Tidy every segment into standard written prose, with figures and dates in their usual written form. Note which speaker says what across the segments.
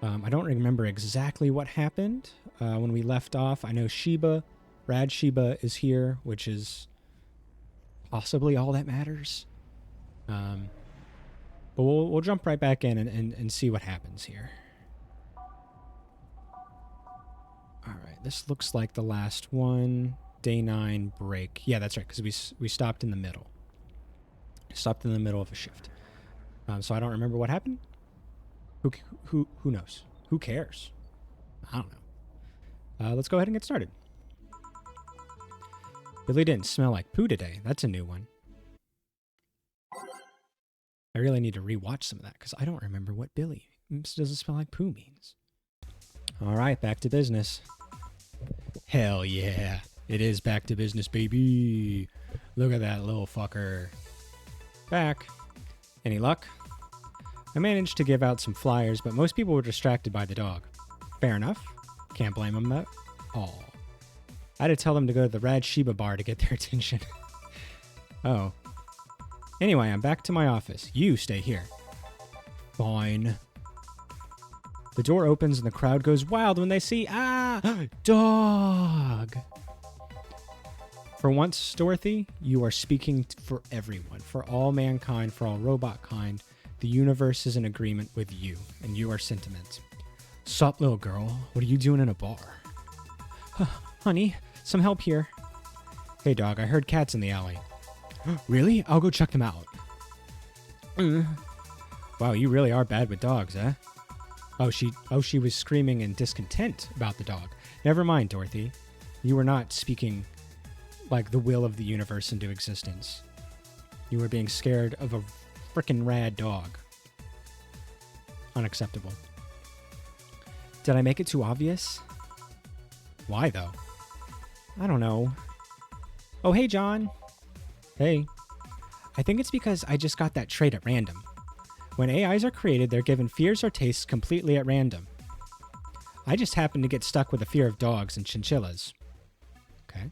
Speaker 1: I don't remember exactly what happened when we left off. I know Rad Shiba is here, which is possibly all that matters. But we'll jump right back in and see what happens here. All right, this looks like the last one. Day 9 break. Yeah, that's right, because we stopped in the middle. Stopped in the middle of a shift. So I don't remember what happened. Who knows? Who cares? I don't know. Let's go ahead and get started. Billy didn't smell like poo today. That's a new one. I really need to rewatch some of that because I don't remember what Billy doesn't smell like poo means. All right, back to business. Hell yeah. It is back to business, baby. Look at that little fucker. Back. Any luck? I managed to give out some flyers, but most people were distracted by the dog. Fair enough. Can't blame them at all. I had to tell them to go to the Rad Shiba bar to get their attention. Oh. Anyway, I'm back to my office. You stay here. Fine. The door opens and the crowd goes wild when they see, dog. For once, Dorothy, you are speaking for everyone, for all mankind, for all robot kind. The universe is in agreement with you and your sentiments. Sup, little girl? What are you doing in a bar? Honey, some help here. Hey, dog, I heard cats in the alley. Really? I'll go check them out. Wow, you really are bad with dogs, eh? Oh, she was screaming in discontent about the dog. Never mind, Dorothy. You were not speaking like the will of the universe into existence. You were being scared of a frickin' rad dog. Unacceptable. Did I make it too obvious? Why, though? I don't know. Oh, hey, John. Hey. I think it's because I just got that trait at random. When AIs are created, they're given fears or tastes completely at random. I just happened to get stuck with a fear of dogs and chinchillas. Okay.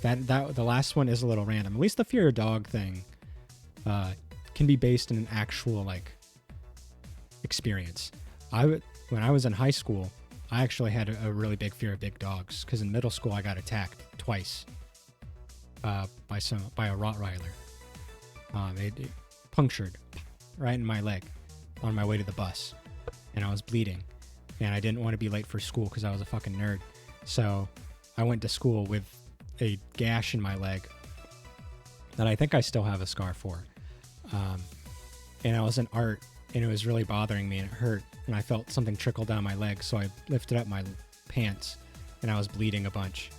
Speaker 1: That the last one is a little random. At least the fear of dog thing can be based in an actual experience. When I was in high school, I actually had a really big fear of big dogs because in middle school I got attacked twice by a Rottweiler. It punctured right in my leg on my way to the bus, and I was bleeding, and I didn't want to be late for school because I was a fucking nerd. So I went to school with a gash in my leg that I think I still have a scar for. And I was in art, and it was really bothering me, and it hurt, and I felt something trickle down my leg, so I lifted up my pants, and I was bleeding a bunch.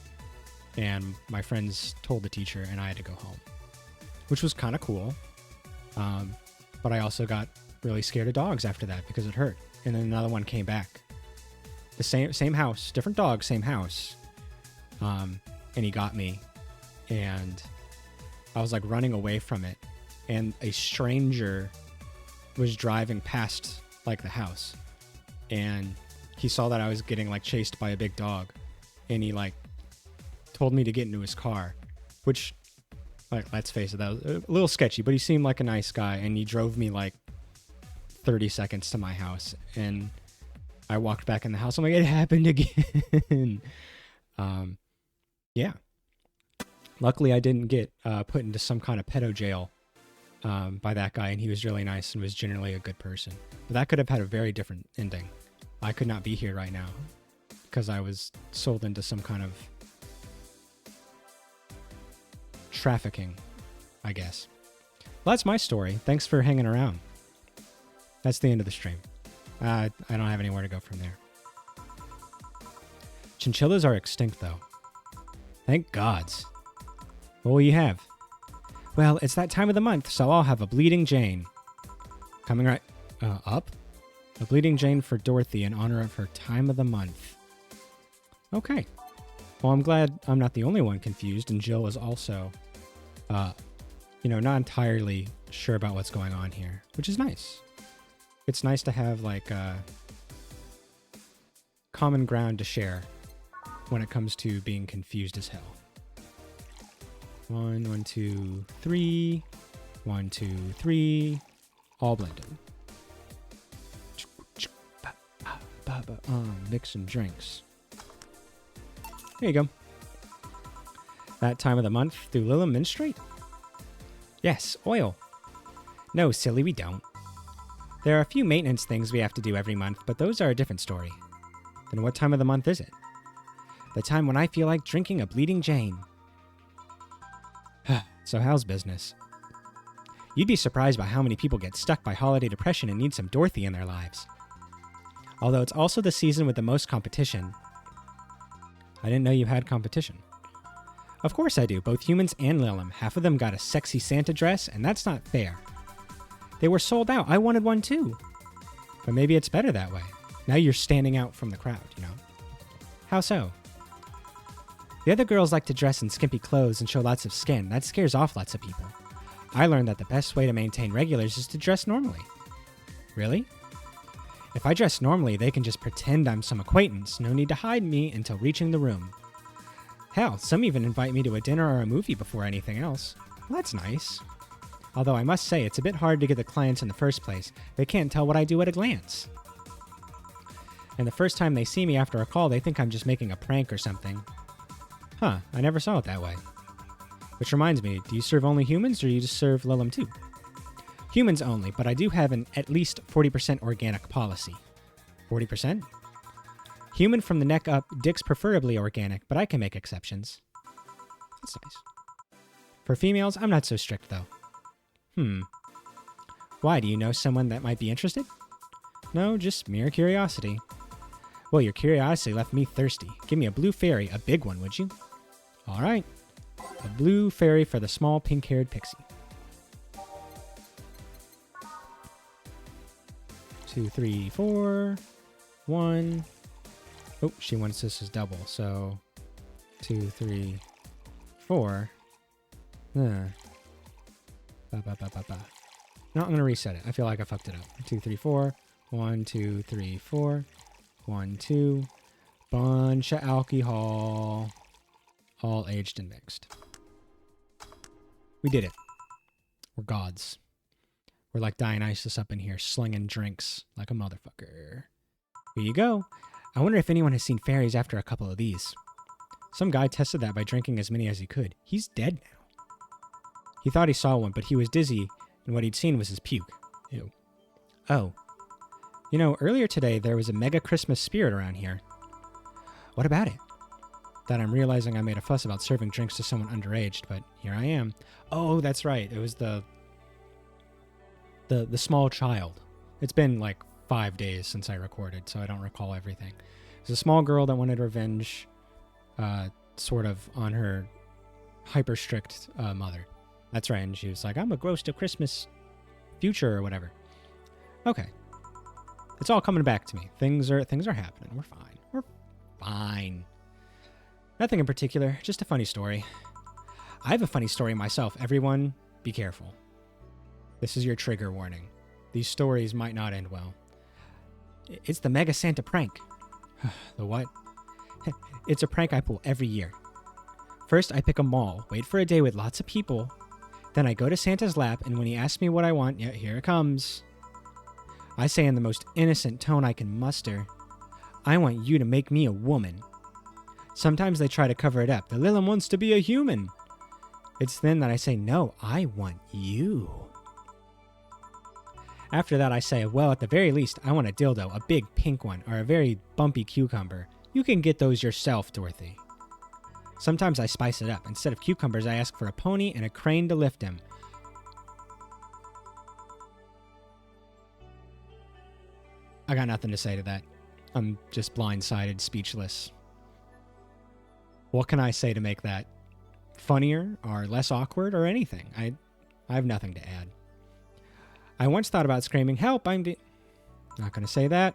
Speaker 1: And my friends told the teacher, and I had to go home, which was kind of cool. But I also got really scared of dogs after that because it hurt. And then another one came back. The same house, different dog, same house. And he got me, and I was like running away from it, and a stranger was driving past like the house, and he saw that I was getting like chased by a big dog, and he like told me to get into his car, which, like, let's face it, that was a little sketchy, but he seemed like a nice guy, and he drove me like 30 seconds to my house, and I walked back in the house. I'm like, it happened again. Yeah. Luckily, I didn't get put into some kind of pedo jail by that guy, and he was really nice and was generally a good person. But that could have had a very different ending. I could not be here right now because I was sold into some kind of trafficking, I guess. Well, that's my story. Thanks for hanging around. That's the end of the stream. I don't have anywhere to go from there. Chinchillas are extinct, though. Thank gods. What will you have? Well, it's that time of the month, so I'll have a Bleeding Jane. Coming right up? A Bleeding Jane for Dorothy in honor of her time of the month. Okay. Well, I'm glad I'm not the only one confused, and Jill is also, not entirely sure about what's going on here, which is nice. It's nice to have, common ground to share when it comes to being confused as hell. 1, 1, 2, 3. 1, 2, 3. All blended. Mix some drinks. There you go. That time of the month, do Lilum menstruate? Yes, oil. No, silly, we don't. There are a few maintenance things we have to do every month, but those are a different story. Then what time of the month is it? The time when I feel like drinking a Bleeding Jane. So how's business? You'd be surprised by how many people get stuck by holiday depression and need some Dorothy in their lives. Although it's also the season with the most competition. I didn't know you had competition. Of course I do, both humans and Lilum. Half of them got a sexy Santa dress, and that's not fair. They were sold out. I wanted one too. But maybe it's better that way. Now you're standing out from the crowd, you know? How so? The other girls like to dress in skimpy clothes and show lots of skin. That scares off lots of people. I learned that the best way to maintain regulars is to dress normally. Really? If I dress normally, they can just pretend I'm some acquaintance. No need to hide me until reaching the room. Hell, some even invite me to a dinner or a movie before anything else. Well, that's nice. Although I must say, it's a bit hard to get the clients in the first place. They can't tell what I do at a glance. And the first time they see me after a call, they think I'm just making a prank or something. Huh, I never saw it that way. Which reminds me, do you serve only humans or do you just serve Lilum too? Humans only, but I do have an at least 40% organic policy. 40%? Human from the neck up, dicks preferably organic, but I can make exceptions. That's nice. For females, I'm not so strict though. Why, do you know someone that might be interested? No, just mere curiosity. Well, your curiosity left me thirsty. Give me a blue fairy, a big one, would you? All right. A blue fairy for the small pink-haired pixie. 2, 3, 4. 1. Oh, she wants this as double, so 2, 3, 4. No, I'm going to reset it. I feel like I fucked it up. 2, 3, 4. 1, 2, 3, 4. 1, 2. Bunch of alcohol. All aged and mixed. We did it. We're gods. We're like Dionysus up in here, slinging drinks like a motherfucker. Here you go. I wonder if anyone has seen fairies after a couple of these. Some guy tested that by drinking as many as he could. He's dead now. He thought he saw one, but he was dizzy, and what he'd seen was his puke. Ew. Oh. You know, earlier today, there was a mega Christmas spirit around here. What about it? That I'm realizing I made a fuss about serving drinks to someone underage, but here I am. Oh, that's right. It was the small child. It's been like 5 days since I recorded, so I don't recall everything. It was a small girl that wanted revenge, sort of on her hyper strict mother. That's right, and she was like, I'm a ghost of Christmas future or whatever. Okay. It's all coming back to me. Things are happening. We're fine. We're fine. Nothing in particular, just a funny story. I have a funny story myself. Everyone, be careful. This is your trigger warning. These stories might not end well. It's the Mega Santa prank. The what? It's a prank I pull every year. First, I pick a mall, wait for a day with lots of people. Then I go to Santa's lap, and when he asks me what I want, yeah, here it comes. I say in the most innocent tone I can muster, I want you to make me a woman. Sometimes they try to cover it up. The Lilum wants to be a human. It's then that I say, no, I want you. After that, I say, well, at the very least, I want a dildo, a big pink one, or a very bumpy cucumber. You can get those yourself, Dorothy. Sometimes I spice it up. Instead of cucumbers, I ask for a pony and a crane to lift him. I got nothing to say to that. I'm just blindsided, speechless. What can I say to make that funnier or less awkward or anything? I have nothing to add. I once thought about screaming, help, not going to say that.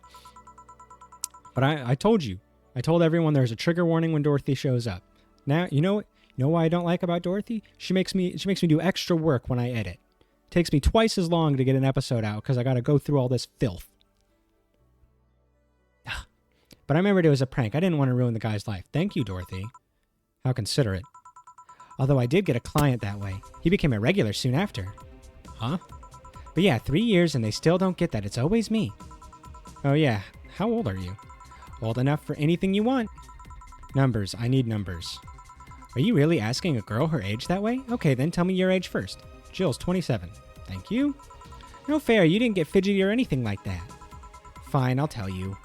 Speaker 1: But I told you. I told everyone there's a trigger warning when Dorothy shows up. Now, you know what I don't like about Dorothy? She makes me do extra work when I edit. It takes me twice as long to get an episode out because I got to go through all this filth. But I remembered it was a prank. I didn't want to ruin the guy's life. Thank you, Dorothy. How considerate. Although I did get a client that way. He became a regular soon after. Huh? But yeah, 3 years and they still don't get that. It's always me. Oh yeah, How old are you? Old enough for anything you want. Numbers. I need numbers. Are you really asking a girl her age that way? Okay, then tell me your age first. Jill's 27. Thank you. No fair, you didn't get fidgety or anything like that. Fine, I'll tell you.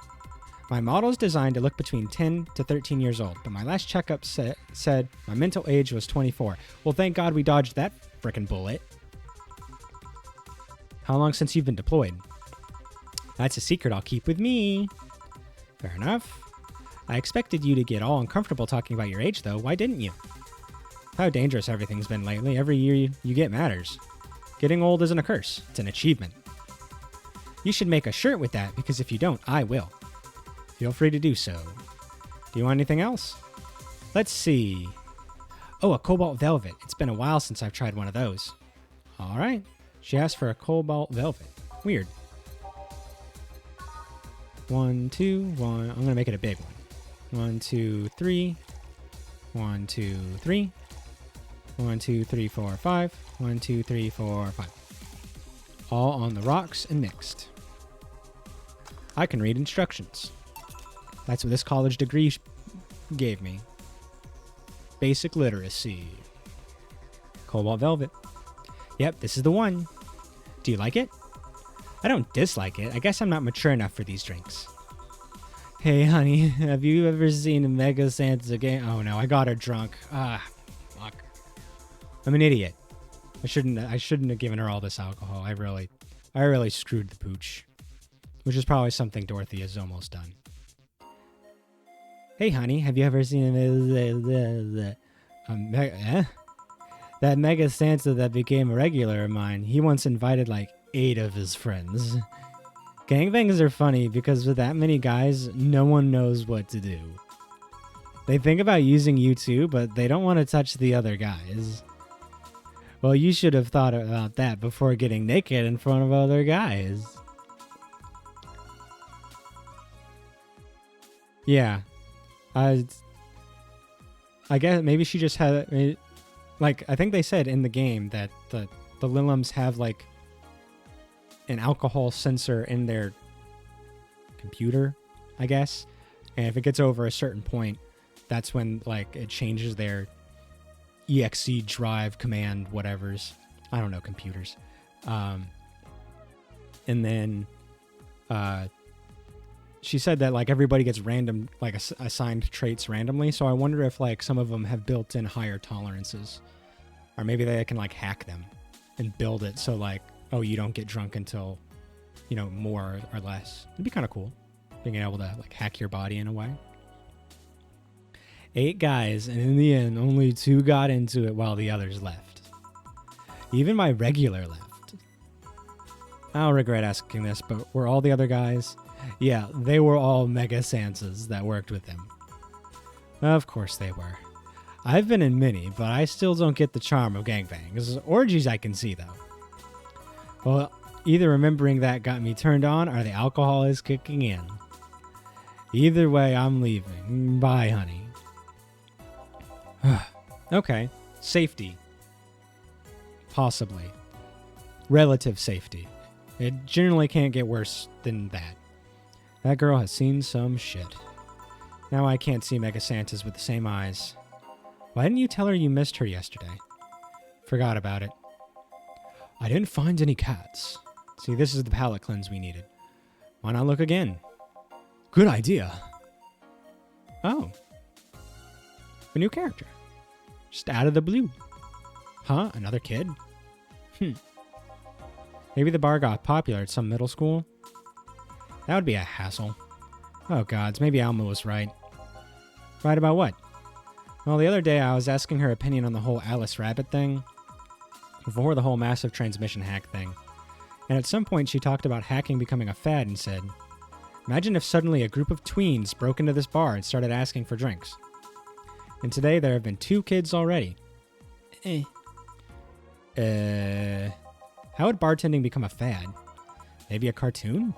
Speaker 1: My model is designed to look between 10 to 13 years old, but my last checkup said my mental age was 24. Well, thank God we dodged that frickin' bullet. How long since you've been deployed? That's a secret I'll keep with me. Fair enough. I expected you to get all uncomfortable talking about your age, though. Why didn't you? How dangerous everything's been lately. Every year you get matters. Getting old isn't a curse. It's an achievement. You should make a shirt with that, because if you don't, I will. Feel free to do so. Do you want anything else? Let's see. Oh, a cobalt velvet. It's been a while since I've tried one of those. All right. She asked for a cobalt velvet. Weird. 1, 2, 1. I'm going to make it a big one. 1, 2, 3. 1, 2, 3. 1, 2, 3, 4, 5. 1, 2, 3, 4, 5. All on the rocks and mixed. I can read instructions. That's what this college degree gave me. Basic literacy. Cobalt velvet. Yep, this is the one. Do you like it? I don't dislike it. I guess I'm not mature enough for these drinks. Hey, honey, have you ever seen a Mega Santa game? Oh no, I got her drunk. Fuck. I'm an idiot. I shouldn't have given her all this alcohol. I really screwed the pooch. Which is probably something Dorothy has almost done. Hey, honey, have you ever seen that Mega Santa that became a regular of mine? He once invited like 8 of his friends. Gangbangs are funny because with that many guys, no one knows what to do. They think about using you too, but they don't want to touch the other guys. Well, you should have thought about that before getting naked in front of other guys. Yeah. I guess maybe she just had... Like, I think they said in the game that the Liliums have, like, an alcohol sensor in their computer, I guess. And if it gets over a certain point, that's when, like, it changes their EXE drive command whatevers. I don't know computers. And then she said that like everybody gets random, like assigned traits randomly. So I wonder if like some of them have built in higher tolerances, or maybe they can like hack them and build it so like, oh, you don't get drunk until, you know, more or less. It'd be kind of cool being able to like hack your body in a way. 8 guys, and in the end, only 2 got into it while the others left. Even my regular left. I'll regret asking this, but were all the other guys? Yeah, they were all Mega Santas that worked with him. Of course they were. I've been in many, but I still don't get the charm of gangbangs. Orgies I can see, though. Well, either remembering that got me turned on, or the alcohol is kicking in. Either way, I'm leaving. Bye, honey. Okay. Safety. Possibly. Relative safety. It generally can't get worse than that. That girl has seen some shit. Now I can't see Mega Santas with the same eyes. Why didn't you tell her you missed her yesterday? Forgot about it. I didn't find any cats. See, this is the palate cleanse we needed. Why not look again? Good idea. Oh. A new character. Just out of the blue. Huh? Another kid? Maybe the bar got popular at some middle school? That would be a hassle. Oh gods, maybe Alma was right. Right about what? Well, the other day I was asking her opinion on the whole Alice Rabbit thing. Before the whole massive transmission hack thing. And at some point she talked about hacking becoming a fad and said, imagine if suddenly a group of tweens broke into this bar and started asking for drinks. And today there have been 2 kids already. How would bartending become a fad? Maybe a cartoon?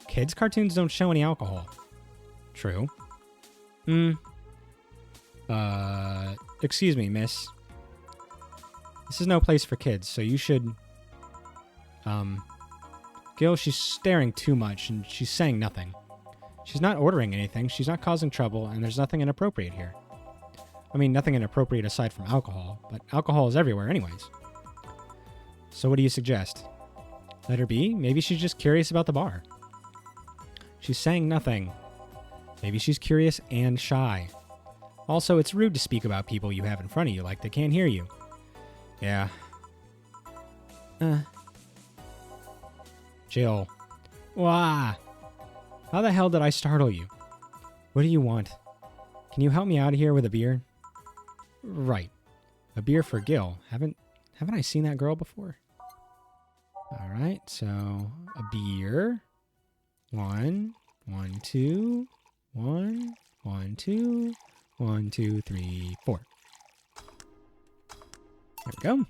Speaker 1: Kids' cartoons don't show any alcohol. True. Excuse me, miss. This is no place for kids, so you should... Gil, she's staring too much, and she's saying nothing. She's not ordering anything, she's not causing trouble, and there's nothing inappropriate here. I mean, nothing inappropriate aside from alcohol, but alcohol is everywhere anyways. So what do you suggest? Let her be? Maybe she's just curious about the bar. She's saying nothing. Maybe she's curious and shy. Also, it's rude to speak about people you have in front of you like they can't hear you. Yeah. Jill. Wah! How the hell did I startle you? What do you want? Can you help me out of here with a beer? Right. A beer for Gil. Haven't I seen that girl before? Alright, so a beer. 1, 1, 2, 1, 1, 2, 1, 2, 3, 4. There we go.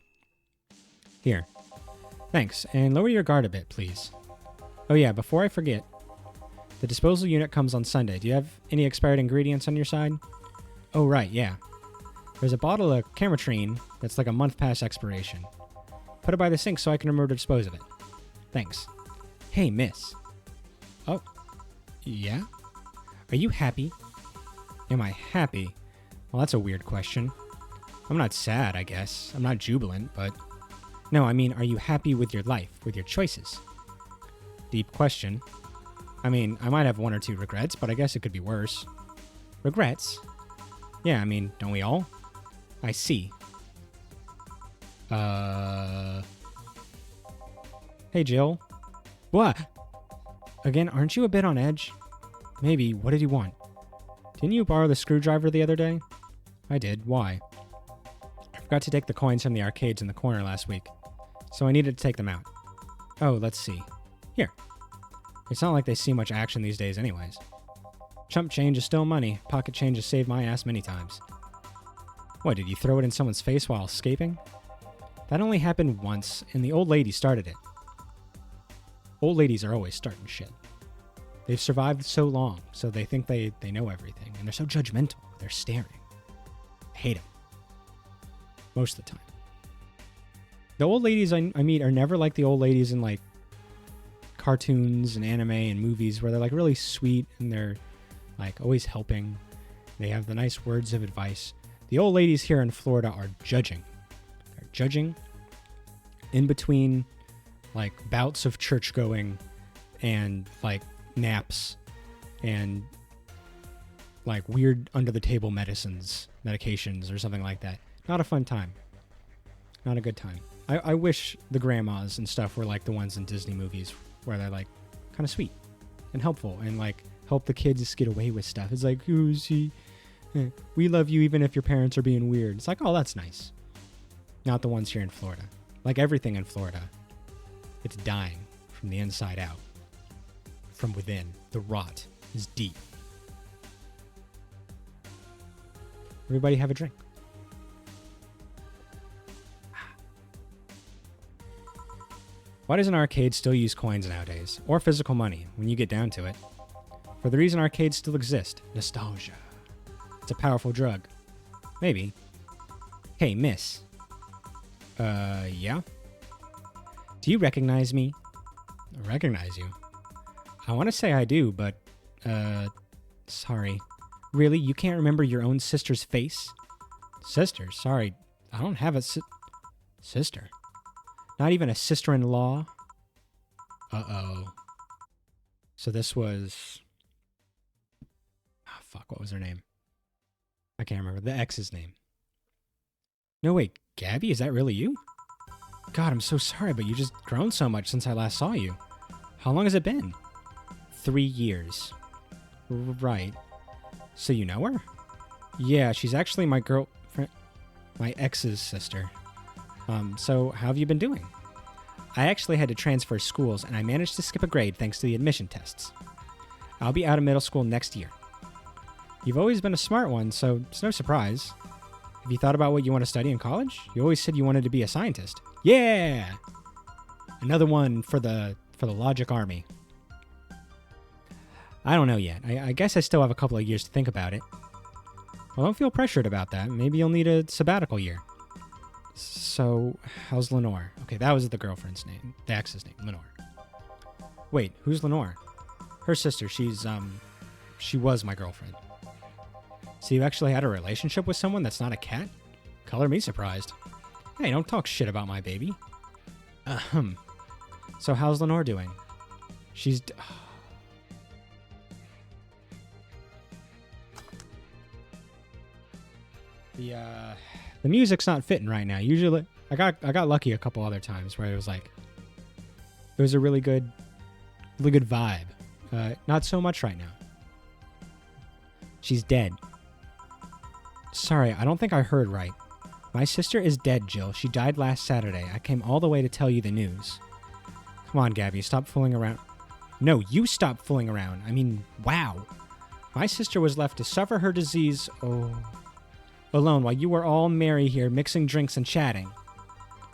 Speaker 1: Here. Thanks, and lower your guard a bit, please. Oh yeah, before I forget, the disposal unit comes on Sunday. Do you have any expired ingredients on your side? Oh right, yeah. There's a bottle of Camotrine that's like a month past expiration. Put it by the sink so I can remember to dispose of it. Thanks. Hey, miss. Oh, yeah? Are you happy? Am I happy? Well, that's a weird question. I'm not sad, I guess. I'm not jubilant, but... No, I mean, are you happy with your life, with your choices? Deep question. I mean, I might have 1 or 2 regrets, but I guess it could be worse. Regrets? Yeah, I mean, don't we all? I see. Hey, Jill. What? Again, aren't you a bit on edge? Maybe. What did you want? Didn't you borrow the screwdriver the other day? I did. Why? I forgot to take the coins from the arcades in the corner last week, so I needed to take them out. Oh, let's see. Here. It's not like they see much action these days anyways. Chump change is still money. Pocket change has saved my ass many times. What, did you throw it in someone's face while escaping? That only happened once, and the old lady started it. Old ladies are always starting shit. They've survived so long, so they think they know everything, and they're so judgmental. They're staring. I hate them. Most of the time. The old ladies I meet are never like the old ladies in, like, cartoons and anime and movies where they're, like, really sweet and they're, like, always helping. They have the nice words of advice. The old ladies here in Florida are judging. They're judging in between, like, bouts of church going and, like, naps and, like, weird under-the-table medications or something like that. Not a fun time. Not a good time. I wish the grandmas and stuff were like the ones in Disney movies where they're, like, kind of sweet and helpful and, like, help the kids get away with stuff. It's like, oh, see, we love you even if your parents are being weird. It's like, oh, that's nice. Not the ones here in Florida. Like everything in Florida, it's dying from the inside out. From within. The rot is deep. Everybody have a drink. Why does an arcade still use coins nowadays? Or physical money, when you get down to it? For the reason arcades still exist. Nostalgia. It's a powerful drug. Maybe. Hey, miss. Yeah? Do you recognize me? Recognize you? I want to say I do, but, sorry. Really? You can't remember your own sister's face? Sister? Sorry. I don't have a sister. Not even a sister-in-law? Uh-oh. So this was... Oh, fuck, what was her name? I can't remember. The ex's name. No, wait. Gabby, is that really you? God, I'm so sorry, but you just grown so much since I last saw you. How long has it been? 3 years. Right. So you know her? Yeah, she's actually my girlfriend... My ex's sister. So how have you been doing? I actually had to transfer schools, and I managed to skip a grade thanks to the admission tests. I'll be out of middle school next year. You've always been a smart one, so it's no surprise. Have you thought about what you want to study in college? You always said you wanted to be a scientist. Yeah! Another one for the Logic Army. I don't know yet. I guess I still have a couple of years to think about it. Well, don't feel pressured about that. Maybe you'll need a sabbatical year. So, how's Lenore? Okay, that was the girlfriend's name. The ex's name, Lenore. Wait, who's Lenore? Her sister, she's, She was my girlfriend. So you actually had a relationship with someone that's not a cat? Color me surprised. Hey, don't talk shit about my baby. So how's Lenore doing? She's... The music's not fitting right now. Usually, I got lucky a couple other times where it was like, it was a really good vibe. Not so much right now. She's dead. Sorry, I don't think I heard right. My sister is dead, Jill. She died last Saturday. I came all the way to tell you the news. Come on, Gabby, stop fooling around. No, you stop fooling around. I mean, wow. My sister was left to suffer her disease, alone while you were all merry here mixing drinks and chatting.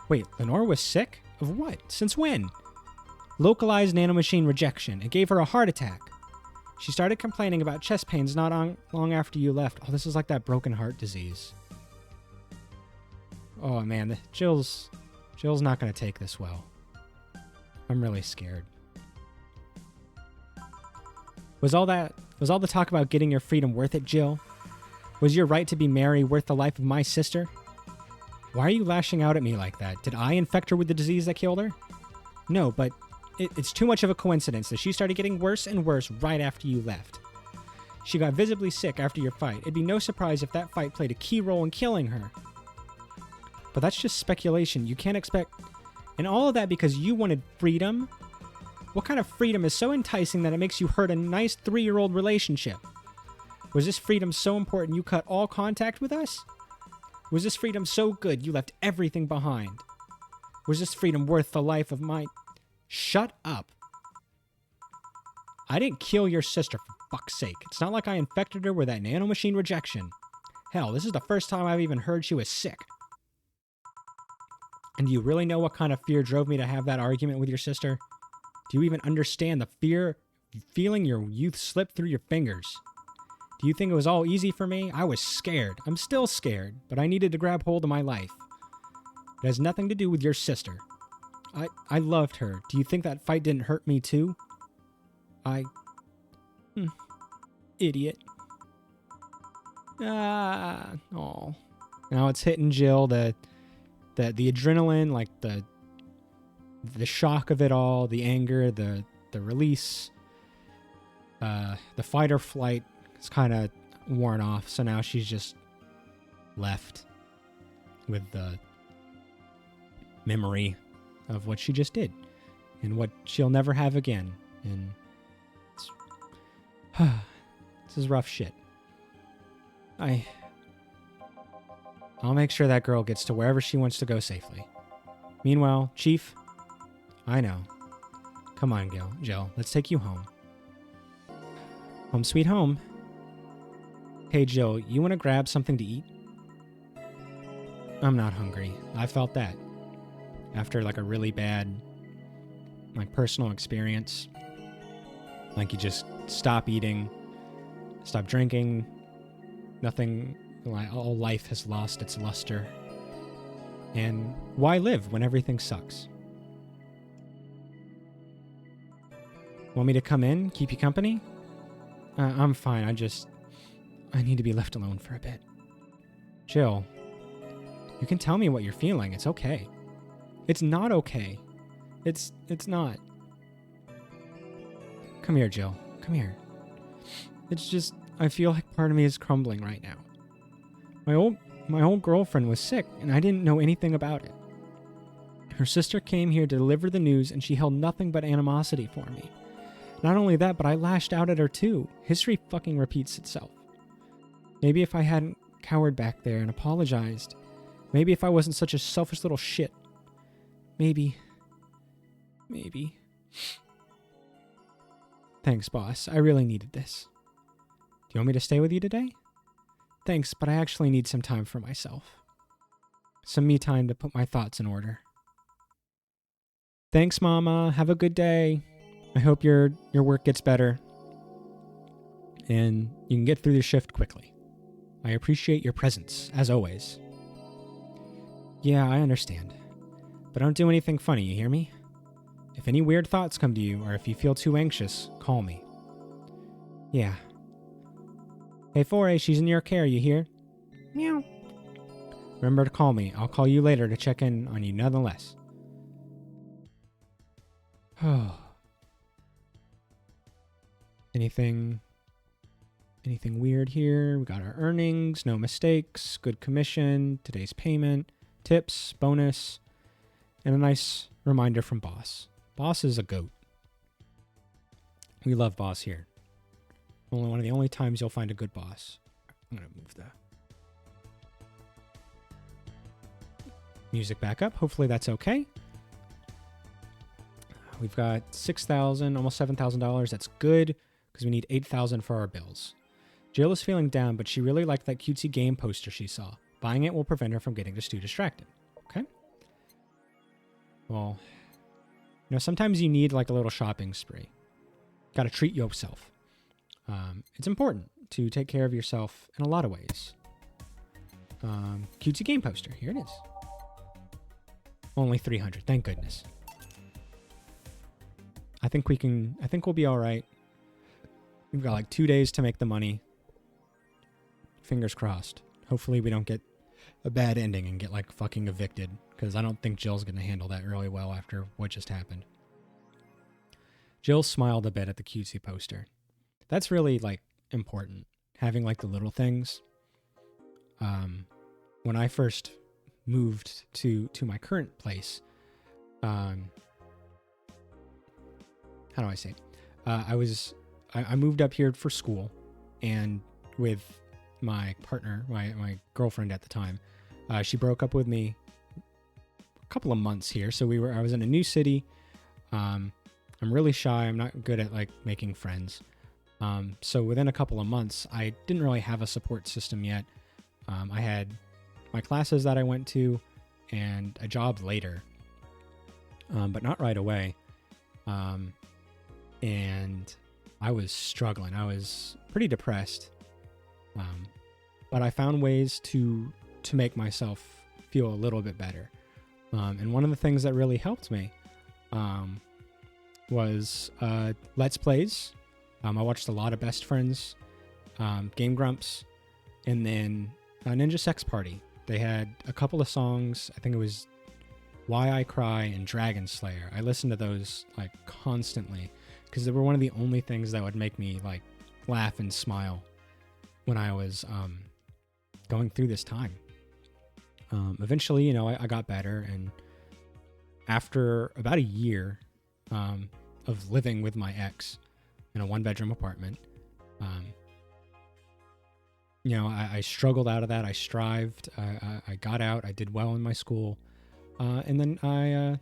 Speaker 1: Wait, Lenore was sick? Of what? Since when? Localized nanomachine rejection. It gave her a heart attack. She started complaining about chest pains not long after you left. Oh, this is like that broken heart disease. Oh man, Jill's not going to take this well. I'm really scared. Was all the talk about getting your freedom worth it, Jill? Was your right to be Mary worth the life of my sister? Why are you lashing out at me like that? Did I infect her with the disease that killed her? No, but it's too much of a coincidence that she started getting worse and worse right after you left. She got visibly sick after your fight. It'd be no surprise if that fight played a key role in killing her. But that's just speculation. You can't expect... And all of that because you wanted freedom? What kind of freedom is so enticing that it makes you hurt a nice 3-year-old relationship? Was this freedom so important you cut all contact with us? Was this freedom so good you left everything behind? Was this freedom worth the life of my... Shut up. I didn't kill your sister, for fuck's sake. It's not like I infected her with that nanomachine rejection. Hell, this is the first time I've even heard she was sick. And do you really know what kind of fear drove me to have that argument with your sister? Do you even understand the fear feeling your youth slip through your fingers? Do you think it was all easy for me? I was scared. I'm still scared, but I needed to grab hold of my life. It has nothing to do with your sister. I loved her. Do you think that fight didn't hurt me too? Idiot. Oh. Now it's hitting Jill, the adrenaline, like the shock of it all, the anger, the release, the fight or flight. It's kind of worn off, so now she's just left with the memory of what she just did and what she'll never have again. And this is rough shit. I'll make sure that girl gets to wherever she wants to go safely. Meanwhile, Chief, I know. Come on, Jill, let's take you home. Home sweet home. Hey, Jill, you want to grab something to eat? I'm not hungry. I felt that. After, like, a really bad, like, personal experience. Like, you just stop eating, stop drinking. Nothing, like, all life has lost its luster. And why live when everything sucks? Want me to come in, keep you company? I'm fine. I need to be left alone for a bit. Jill, you can tell me what you're feeling. It's okay. It's not okay. It's not. Come here, Jill. Come here. It's just, I feel like part of me is crumbling right now. My old girlfriend was sick, and I didn't know anything about it. Her sister came here to deliver the news, and she held nothing but animosity for me. Not only that, but I lashed out at her too. History fucking repeats itself. Maybe if I hadn't cowered back there and apologized. Maybe if I wasn't such a selfish little shit. Maybe. Thanks, boss. I really needed this. Do you want me to stay with you today? Thanks, but I actually need some time for myself. Some me time to put my thoughts in order. Thanks, Mama. Have a good day. I hope your work gets better. And you can get through the shift quickly. I appreciate your presence, as always. Yeah, I understand. But don't do anything funny, you hear me? If any weird thoughts come to you, or if you feel too anxious, call me. Yeah, Hey, 4A, she's in your care, you hear? Meow. Remember to call me. I'll call you later to check in on you nonetheless. Oh. Anything weird here? We got our earnings, no mistakes, good commission, today's payment, tips, bonus, and a nice reminder from Boss. Boss is a goat. We love Boss here. Only one of the only times you'll find a good boss. I'm going to move the music back up. Hopefully that's okay. We've got $6,000, almost $7,000. That's good because we need $8,000 for our bills. Jill is feeling down, but she really liked that cutesy game poster she saw. Buying it will prevent her from getting too distracted. Okay. Well, sometimes you need like a little shopping spree. Got to treat yourself. It's important to take care of yourself in a lot of ways. Cutesy game poster. Here it is. Only 300. Thank goodness. I think we'll be all right. We've got like 2 days to make the money. Fingers crossed. Hopefully we don't get a bad ending and get like fucking evicted, because I don't think Jill's going to handle that really well after what just happened. Jill smiled a bit at the cutesy poster. That's really like important. Having like the little things. When I first moved to my current place, how do I say? I moved up here for school, and with my partner, my girlfriend at the time, she broke up with me a couple of months here. So I was in a new city. I'm really shy. I'm not good at like making friends. So within a couple of months, I didn't really have a support system yet. I had my classes that I went to and a job later, but not right away. And I was struggling. I was pretty depressed. But I found ways to make myself feel a little bit better. And one of the things that really helped me was Let's Plays. I watched a lot of Best Friends, Game Grumps, and then Ninja Sex Party. They had a couple of songs. I think it was Why I Cry and Dragon Slayer. I listened to those like constantly because they were one of the only things that would make me like laugh and smile when I was going through this time. Eventually, I got better, and after about a year of living with my ex in a one-bedroom apartment, I struggled out of that. I strived. I got out. I did well in my school, and then I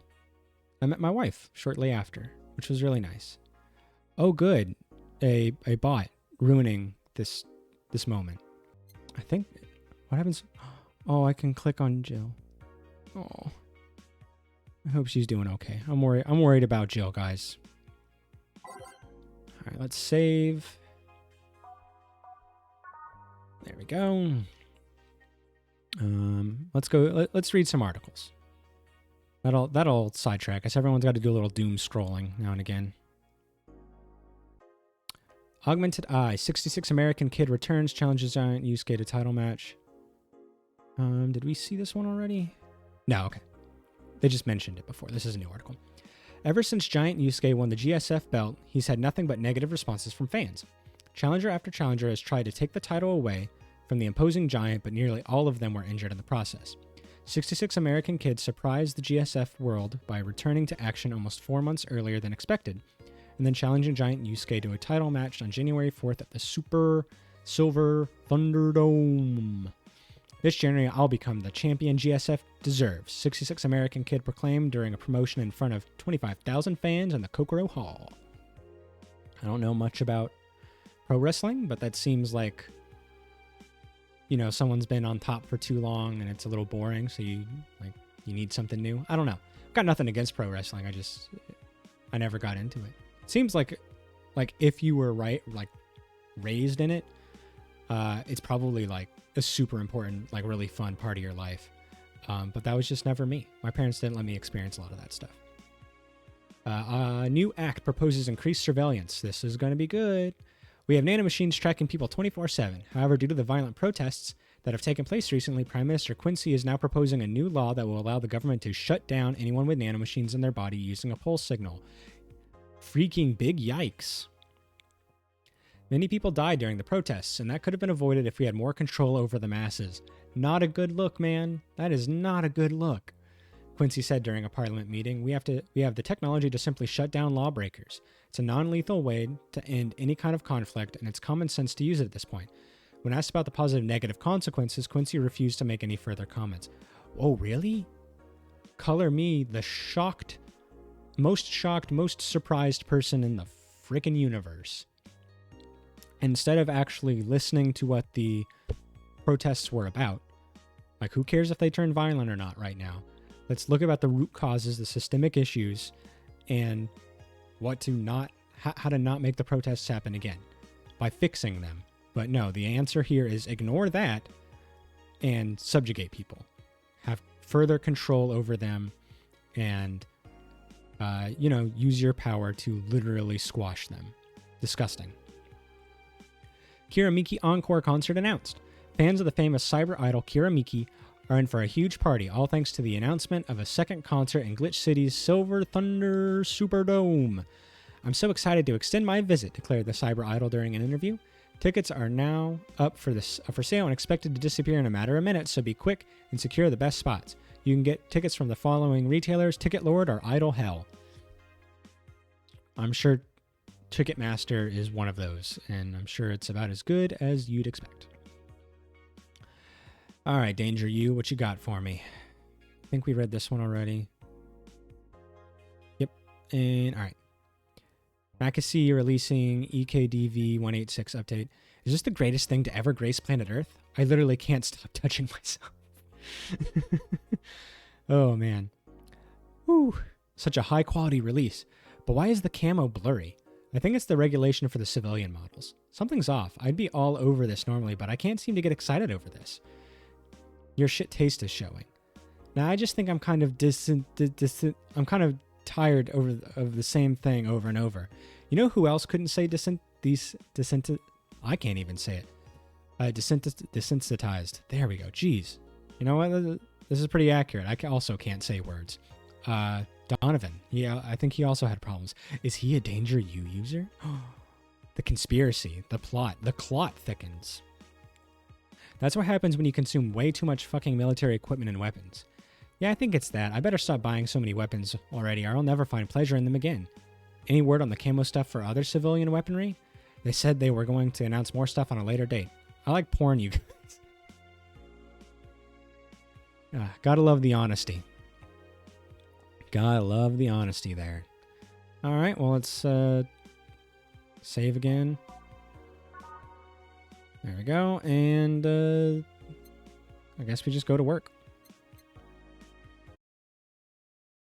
Speaker 1: met my wife shortly after, which was really nice. Oh, good, a bot ruining this moment. I think what happens? Oh, I can click on Jill. Oh, I hope she's doing okay. I'm worried about Jill, guys. All right, let's save. There we go. Let's go. Let's read some articles. That'll sidetrack us. Everyone's got to do a little doom scrolling now and again. Augmented Eye. 66 American kid returns, challenges giant Yusuke to title match. Did we see this one already? No, okay. They just mentioned it before. This is a new article. Ever since Giant Yusuke won the GSF belt, he's had nothing but negative responses from fans. Challenger after challenger has tried to take the title away from the imposing giant, but nearly all of them were injured in the process. 66 American kids surprised the GSF world by returning to action almost 4 months earlier than expected, and then challenging Giant Yusuke to a title match on January 4th at the Super Silver Thunderdome. This January, I'll become the champion GSF deserves, 66 American kid proclaimed during a promotion in front of 25,000 fans in the Kokoro Hall. I don't know much about pro wrestling, but that seems like, someone's been on top for too long and it's a little boring, so you need something new. I don't know. I've got nothing against pro wrestling. I never got into it. It seems like if you were raised in it, it's probably like a super important, like really fun part of your life. But that was just never me. My parents didn't let me experience a lot of that stuff. A new act proposes increased surveillance. This is going to be good. We have nanomachines tracking people 24/7. However, due to the violent protests that have taken place recently, Prime Minister Quincy is now proposing a new law that will allow the government to shut down anyone with nanomachines in their body using a pulse signal. Freaking big yikes. Many people died during the protests, and that could have been avoided if we had more control over the masses. Not a good look, man. That is not a good look. Quincy said during a parliament meeting, we have the technology to simply shut down lawbreakers. It's a non-lethal way to end any kind of conflict, and it's common sense to use it at this point. When asked about the positive and negative consequences, Quincy refused to make any further comments. Oh, really? Color me the most surprised person in the frickin' universe. Instead of actually listening to what the protests were about, like who cares if they turn violent or not right now? Let's look about the root causes, the systemic issues, and how to not make the protests happen again by fixing them. But no, the answer here is ignore that and subjugate people. Have further control over them and, use your power to literally squash them. Disgusting. Kira Miki Encore concert announced. Fans of the famous cyber idol Kira Miki are in for a huge party, all thanks to the announcement of a second concert in Glitch City's Silver Thunder Superdome. I'm so excited to extend my visit, declared the cyber idol during an interview. Tickets are now up for sale and expected to disappear in a matter of minutes, so be quick and secure the best spots. You can get tickets from the following retailers: Ticket Lord or Idol Hell. I'm sure Ticketmaster is one of those, and I'm sure it's about as good as you'd expect. All right, Danger You, what you got for me? I think we read this one already. Yep, and all right. Makasi releasing EKDV 186 update. Is this the greatest thing to ever grace planet Earth? I literally can't stop touching myself. Oh, man. Whew. Such a high-quality release. But why is the camo blurry? I think it's the regulation for the civilian models. Something's off. I'd be all over this normally, but I can't seem to get excited over this. Your shit taste is showing. Now, I just think I'm kind of I'm kind of tired of the same thing over and over. You know who else couldn't say I can't even say it. Desensitized. There we go. Jeez. You know what? This is pretty accurate. I also can't say words. Donovan. Yeah, I think he also had problems. Is he a Danger U user? The conspiracy, the plot, the clot thickens. That's what happens when you consume way too much fucking military equipment and weapons. Yeah, I think it's that. I better stop buying so many weapons already, or I'll never find pleasure in them again. Any word on the camo stuff for other civilian weaponry? They said they were going to announce more stuff on a later date. I like porn, you guys. Gotta love the honesty. Gotta love the honesty there. Alright, well, let's save again. There we go, and I guess we just go to work.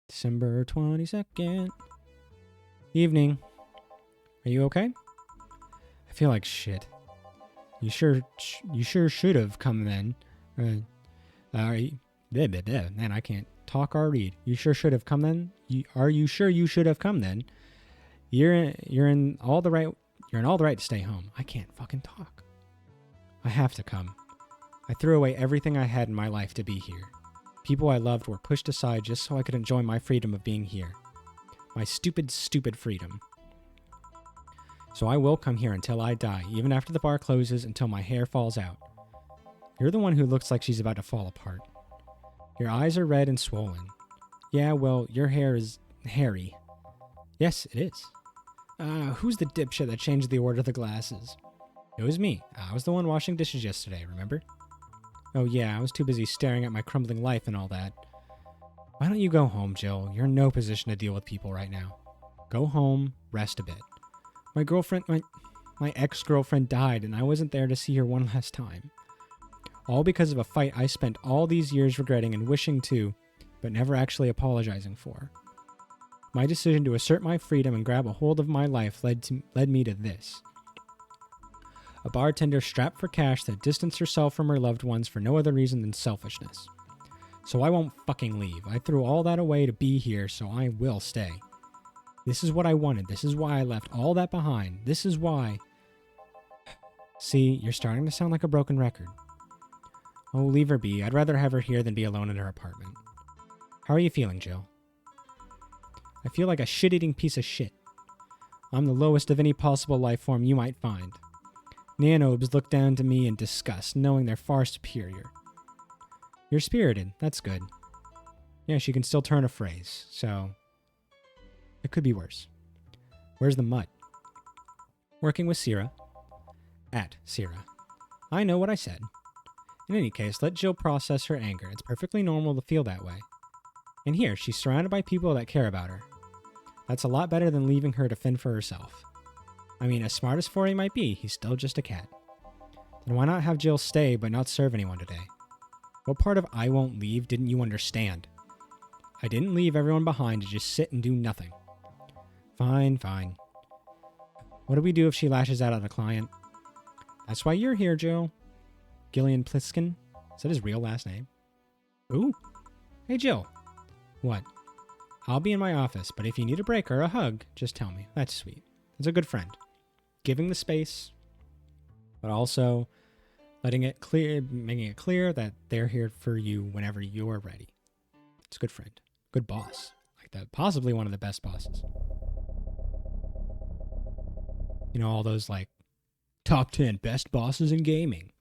Speaker 1: December 22nd. Evening. Are you okay? I feel like shit. You sure should have come then. Man, I can't talk or read. You sure should have come then? Are you sure you should have come then? You're in all the right to stay home. I can't fucking talk. I have to come. I threw away everything I had in my life to be here. People I loved were pushed aside just so I could enjoy my freedom of being here. My stupid, stupid freedom. So I will come here until I die, even after the bar closes, until my hair falls out. You're the one who looks like she's about to fall apart. Your eyes are red and swollen. Yeah, well, your hair is hairy. Yes, it is. Who's the dipshit that changed the order of the glasses? It was me. I was the one washing dishes yesterday, remember? Oh yeah, I was too busy staring at my crumbling life and all that. Why don't you go home, Jill? You're in no position to deal with people right now. Go home, rest a bit. My ex-girlfriend died and I wasn't there to see her one last time. All because of a fight I spent all these years regretting and wishing to, but never actually apologizing for. My decision to assert my freedom and grab a hold of my life led me to this. A bartender strapped for cash that distanced herself from her loved ones for no other reason than selfishness. So I won't fucking leave. I threw all that away to be here, so I will stay. This is what I wanted. This is why I left all that behind. This is why See, you're starting to sound like a broken record. Oh, leave her be. I'd rather have her here than be alone in her apartment. How are you feeling, Jill? I feel like a shit-eating piece of shit. I'm the lowest of any possible life form you might find. Nanobes look down to me in disgust, knowing they're far superior. You're spirited. That's good. Yeah, she can still turn a phrase, so it could be worse. Where's the mud? Working with Sierra. At Sierra. I know what I said. In any case, let Jill process her anger. It's perfectly normal to feel that way. And here, she's surrounded by people that care about her. That's a lot better than leaving her to fend for herself. I mean, as smart as Forey might be, he's still just a cat. Then why not have Jill stay but not serve anyone today? What part of I won't leave didn't you understand? I didn't leave everyone behind to just sit and do nothing. Fine, fine. What do we do if she lashes out at a client? That's why you're here, Jill. Gillian Pliskin? Is that his real last name? Ooh. Hey, Jill. What? I'll be in my office, but if you need a break or a hug, just tell me. That's sweet. That's a good friend. Giving the space, but also making it clear that they're here for you whenever you're ready. It's a good friend. Good boss. Like that. Possibly one of the best bosses. You know, all those like top 10 best bosses in gaming.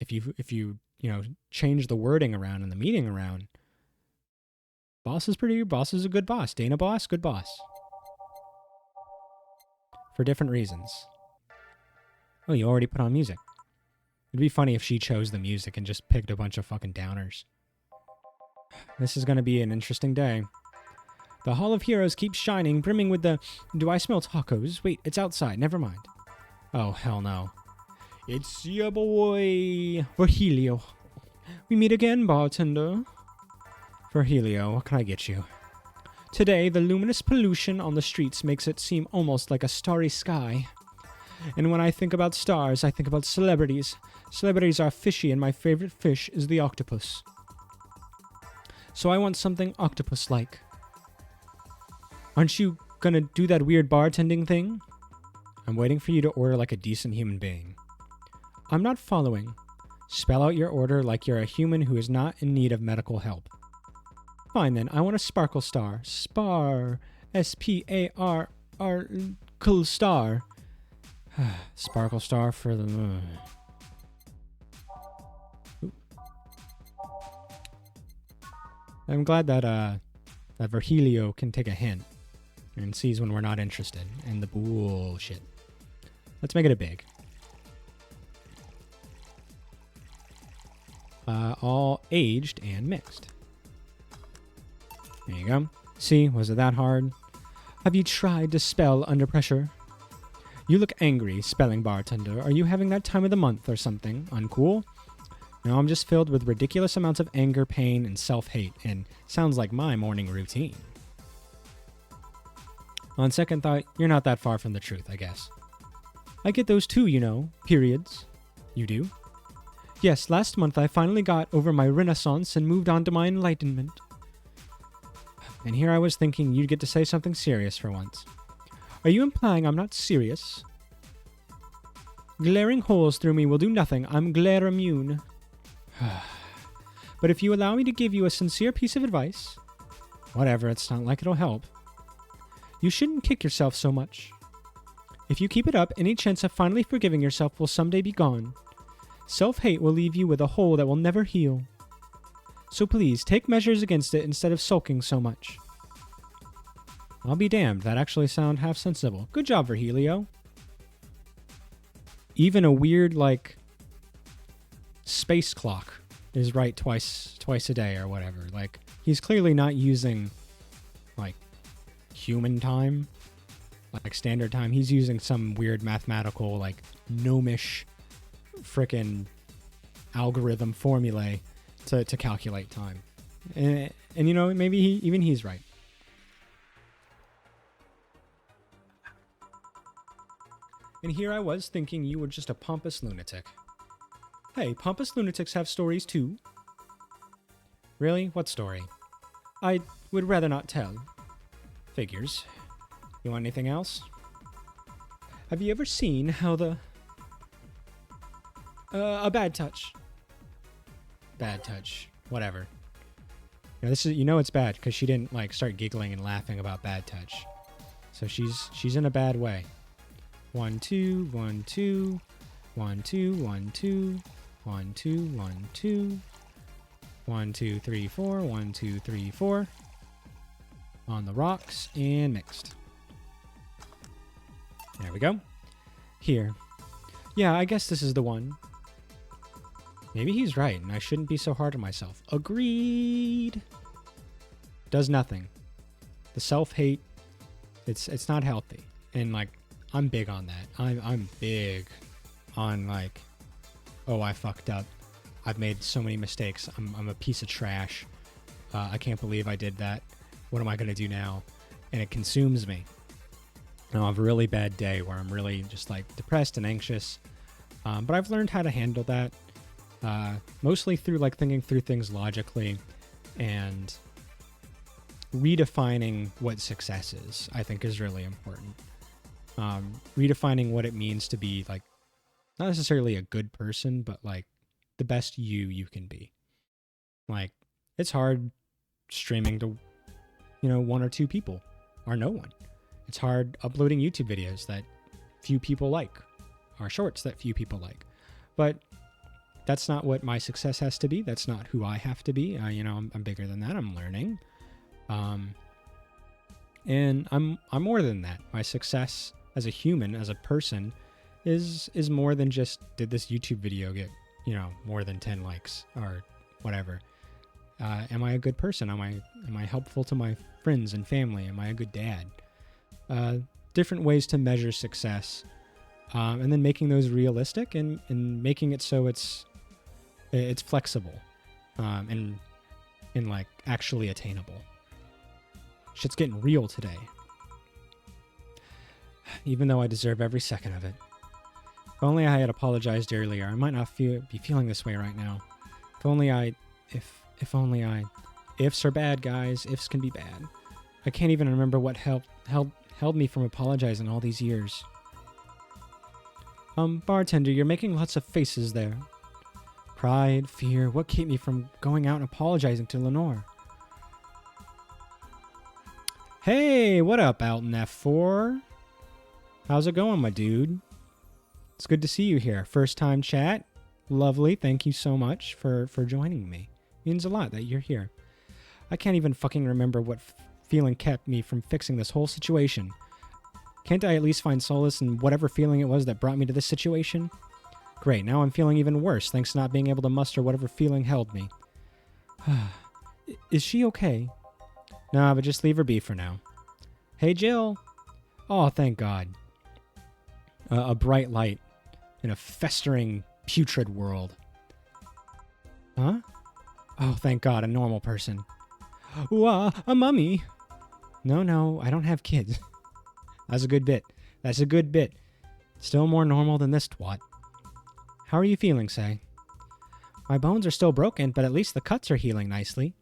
Speaker 1: If you change the wording around and the meaning around, boss is a good boss. Dana boss, good boss. For different reasons. Oh, you already put on music. It'd be funny if she chose the music and just picked a bunch of fucking downers. This is going to be an interesting day. The Hall of Heroes keeps shining, brimming with the... Do I smell tacos? Wait, it's outside. Never mind. Oh, hell no. It's your boy, Virgilio. We meet again, bartender. Virgilio, what can I get you? Today, the luminous pollution on the streets makes it seem almost like a starry sky. And when I think about stars, I think about celebrities. Celebrities are fishy, and my favorite fish is the octopus. So I want something octopus-like. Aren't you gonna do that weird bartending thing? I'm waiting for you to order like a decent human being. I'm not following. Spell out your order like you're a human who is not in need of medical help. Fine then, I want a sparkle star. Spar. S-P-A-R. Cool star. Sparkle star for the... I'm glad that Virgilio can take a hint and sees when we're not interested in the bullshit. Let's make it a big. All aged and mixed. There you go. See, was it that hard? Have you tried to spell under pressure? You look angry, spelling bartender. Are you having that time of the month or something? Uncool? No, I'm just filled with ridiculous amounts of anger, pain, and self-hate, and sounds like my morning routine. On second thought, you're not that far from the truth, I guess. I get those too, you know. Periods. You do? Yes, last month I finally got over my renaissance and moved on to my enlightenment. And here I was thinking you'd get to say something serious for once. Are you implying I'm not serious? Glaring holes through me will do nothing. I'm glare immune. But if you allow me to give you a sincere piece of advice... Whatever, it's not like it'll help. You shouldn't kick yourself so much. If you keep it up, any chance of finally forgiving yourself will someday be gone. Self-hate will leave you with a hole that will never heal. So please, take measures against it instead of sulking so much. I'll be damned, that actually sound half sensible. Good job, Virgilio. Even a weird, like, space clock is right twice a day or whatever. Like, he's clearly not using, like, human time, like standard time. He's using some weird mathematical, like, gnomish frickin' algorithm formulae to calculate time. And you know, maybe even he's right. And here I was thinking you were just a pompous lunatic. Hey, pompous lunatics have stories too. Really? What story? I would rather not tell. Figures. You want anything else? Have you ever seen how the A bad touch. Bad touch. Whatever. This is, it's bad because she didn't like start giggling and laughing about bad touch. So she's in a bad way. 1 2 1 2 1 2 1 2 1 2 1 2 1 2 3 4 1 2 3 4 on the rocks and mixed. There we go. Here. Yeah, I guess this is the one. Maybe he's right, and I shouldn't be so hard on myself. Agreed. Does nothing. The self-hate, it's not healthy. And like, I'm big on that. I'm big on like, oh, I fucked up. I've made so many mistakes. I'm a piece of trash. I can't believe I did that. What am I gonna do now? And it consumes me. And I'll have a really bad day where I'm really just like depressed and anxious. But I've learned how to handle that. Mostly through like thinking through things logically and redefining what success is, I think is really important. Redefining what it means to be like, not necessarily a good person, but like the best you can be. Like, it's hard streaming to, 1 or 2 people or no one. It's hard uploading YouTube videos that few people like or shorts that few people like. But that's not what my success has to be. That's not who I have to be. I'm bigger than that. I'm learning. And I'm more than that. My success as a human, as a person, is more than just did this YouTube video get, more than 10 likes or whatever. Am I a good person? Am I helpful to my friends and family? Am I a good dad? Different ways to measure success. And then making those realistic and making it so it's flexible and like actually attainable. Shit's getting real today. Even though I deserve every second of it. If only I had apologized earlier. I might not be feeling this way right now. If only I... Ifs are bad, guys. Ifs can be bad. I can't even remember what held me from apologizing all these years. Bartender, you're making lots of faces there. Pride, fear, what kept me from going out and apologizing to Lenore? Hey, what up, Alton F4? How's it going, my dude? It's good to see you here. First time chat. Lovely. Thank you so much for joining me. Means a lot that you're here. I can't even fucking remember what feeling kept me from fixing this whole situation. Can't I at least find solace in whatever feeling it was that brought me to this situation? Great, now I'm feeling even worse thanks to not being able to muster whatever feeling held me. Is she okay? Nah, but just leave her be for now. Hey, Jill. Oh, thank God. A bright light in a festering, putrid world. Huh? Oh, thank God, a normal person. Ooh, a mummy. No, I don't have kids. That's a good bit. Still more normal than this twat. How are you feeling, Say? My bones are still broken, but at least the cuts are healing nicely.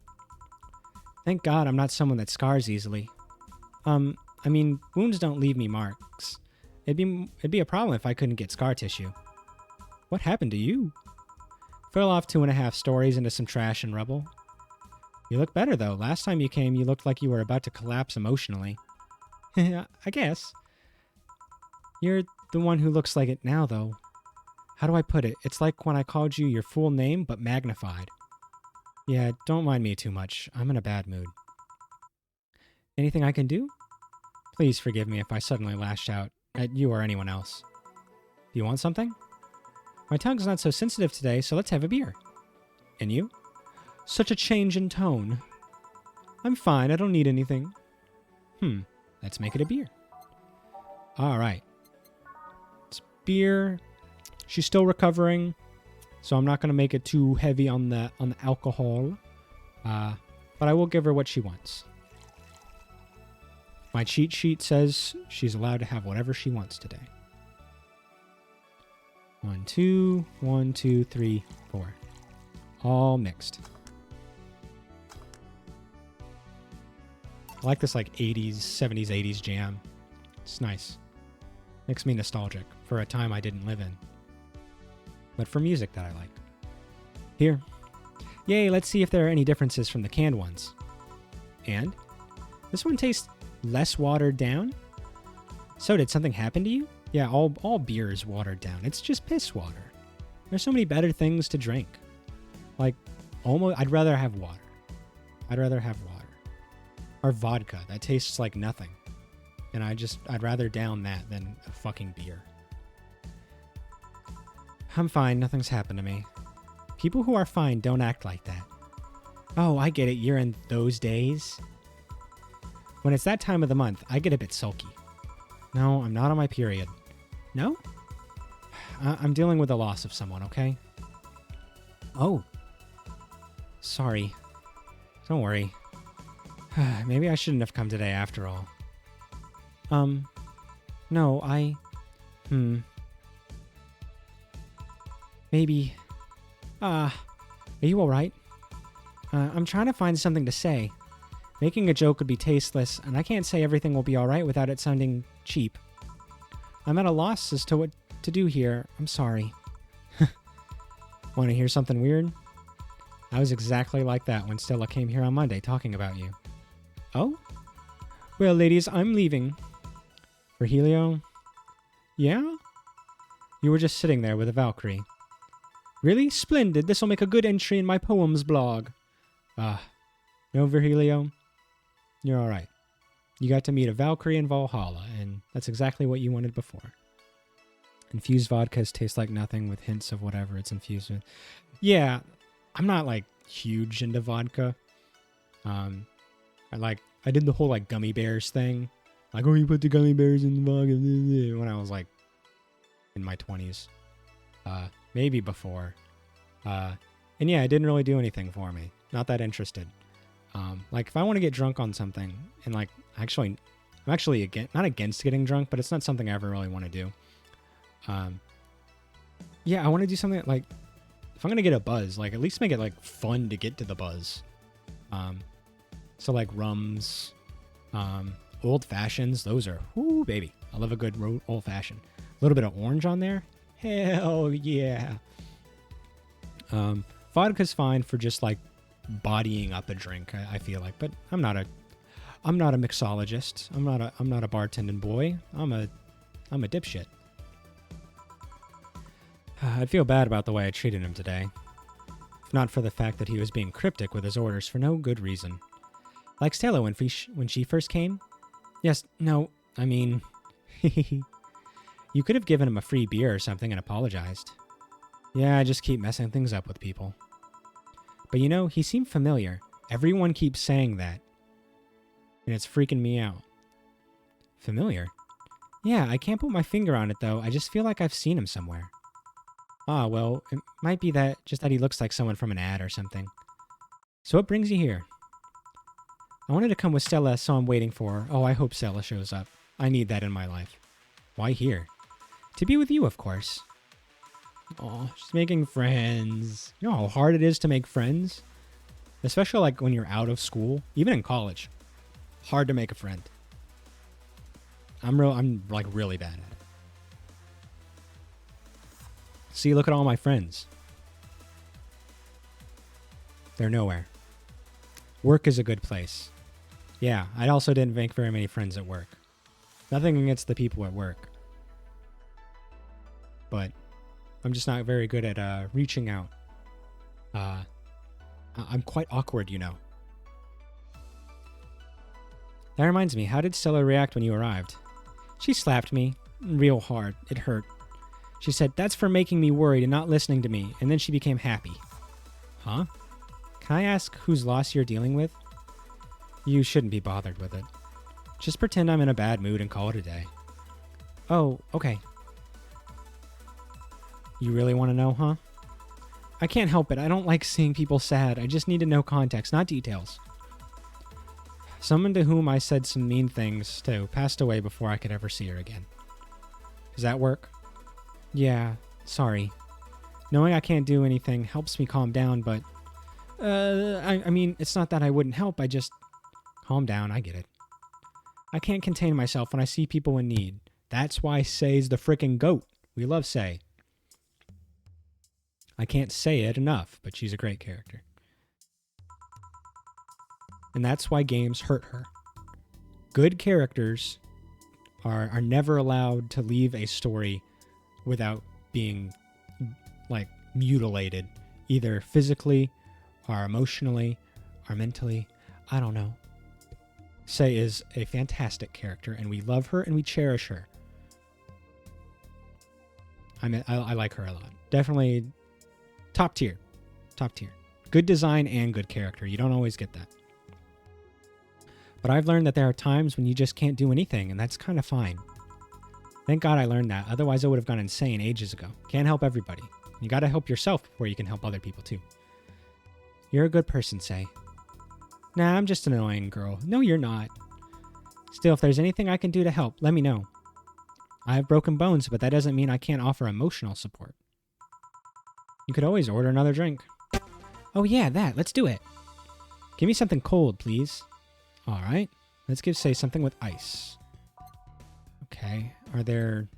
Speaker 1: Thank God I'm not someone that scars easily. I mean, wounds don't leave me marks. It'd be a problem if I couldn't get scar tissue. What happened to you? Fell off 2.5 stories into some trash and rubble. You look better, though. Last time you came, you looked like you were about to collapse emotionally. I guess. You're the one who looks like it now, though. How do I put it? It's like when I called you your full name, but magnified. Yeah, don't mind me too much. I'm in a bad mood. Anything I can do? Please forgive me if I suddenly lash out at you or anyone else. Do you want something? My tongue's not so sensitive today, so let's have a beer. And you? Such a change in tone. I'm fine, I don't need anything. Let's make it a beer. Alright. It's beer. She's still recovering, so I'm not going to make it too heavy on the alcohol. But I will give her what she wants. My cheat sheet says she's allowed to have whatever she wants today. 1, 2, 1, 2, 3, 4. All mixed. I like this like 80s, 70s, 80s jam. It's nice. Makes me nostalgic for a time I didn't live in. but for music that I like. Here. Yay, let's see if there are any differences from the canned ones. And? This one tastes less watered down? So did something happen to you? Yeah, all beer is watered down. It's just piss water. There's so many better things to drink. Like, almost, I'd rather have water. I'd rather have water. Or vodka. That tastes like nothing. And I'd rather down that than a fucking beer. I'm fine. Nothing's happened to me. People who are fine don't act like that. Oh, I get it. You're in those days. When it's that time of the month, I get a bit sulky. No, I'm not on my period. No? I'm dealing with the loss of someone, okay? Oh. Sorry. Don't worry. Maybe I shouldn't have come today after all. No, Maybe. Are you alright? I'm trying to find something to say. Making a joke would be tasteless, and I can't say everything will be alright without it sounding cheap. I'm at a loss as to what to do here. I'm sorry. Want to hear something weird? I was exactly like that when Stella came here on Monday talking about you. Oh? Well, ladies, I'm leaving. For Helio? Yeah? You were just sitting there with a Valkyrie. Really? Splendid. This'll make a good entry in my poems blog. No, Virgilio? You're alright. You got to meet a Valkyrie in Valhalla, and that's exactly what you wanted before. Infused vodkas taste like nothing with hints of whatever it's infused with. Yeah, I'm not, like, huge into vodka. I did the whole, like, gummy bears thing. Like, oh, you put the gummy bears in the vodka when I was, like, in my 20s. Maybe before. And yeah, it didn't really do anything for me. Not that interested. Like, if I want to get drunk on something, and, like, I'm actually not against getting drunk, but it's not something I ever really want to do. Yeah, I want to do something like, if I'm going to get a buzz, like, at least make it, like, fun to get to the buzz. So, like, rums, old fashions, those are, whoo, baby. I love a good old fashioned. A little bit of orange on there. Hell yeah. Vodka's fine for just, like, bodying up a drink, I feel like, but I'm not a mixologist. I'm not a bartending boy. I'm a dipshit. I'd feel bad about the way I treated him today. If not for the fact that he was being cryptic with his orders for no good reason. Like Stella when she first came? Yes, no, I mean... You could have given him a free beer or something and apologized. Yeah, I just keep messing things up with people. But you know, he seemed familiar. Everyone keeps saying that. And it's freaking me out. Familiar? Yeah, I can't put my finger on it though. I just feel like I've seen him somewhere. Ah, well, it might be that he looks like someone from an ad or something. So what brings you here? I wanted to come with Stella, so I'm waiting for her. Oh, I hope Stella shows up. I need that in my life. Why here? To be with you, of course. Oh, she's making friends. You know how hard it is to make friends? Especially like when you're out of school, even in college. Hard to make a friend. I'm like really bad at it. See, look at all my friends. They're nowhere. Work is a good place. Yeah, I also didn't make very many friends at work. Nothing against the people at work. But I'm just not very good at reaching out. I'm quite awkward, you know. That reminds me, how did Stella react when you arrived? She slapped me real hard. It hurt. She said, "That's for making me worried and not listening to me," and then she became happy. Huh? Can I ask whose loss you're dealing with? You shouldn't be bothered with it. Just pretend I'm in a bad mood and call it a day. Oh, okay. You really want to know, huh? I can't help it. I don't like seeing people sad. I just need to know context, not details. Someone to whom I said some mean things to passed away before I could ever see her again. Does that work? Yeah, sorry. Knowing I can't do anything helps me calm down, but... I mean, it's not that I wouldn't help, I just... Calm down, I get it. I can't contain myself when I see people in need. That's why Say's the frickin' goat. We love Say. I can't say it enough, but she's a great character. And that's why games hurt her. Good characters are never allowed to leave a story without being, like, mutilated, either physically or emotionally or mentally. I don't know. Sei is a fantastic character, and we love her and we cherish her. I like her a lot. Definitely top tier. Top tier. Good design and good character. You don't always get that. But I've learned that there are times when you just can't do anything, and that's kind of fine. Thank God I learned that. Otherwise, I would have gone insane ages ago. Can't help everybody. You gotta help yourself before you can help other people, too. You're a good person, Sei. Nah, I'm just an annoying girl. No, you're not. Still, if there's anything I can do to help, let me know. I have broken bones, but that doesn't mean I can't offer emotional support. You could always order another drink. Oh yeah, that. Let's do it. Give me something cold, please. Alright. Let's give Sei something with ice. Okay. Are there...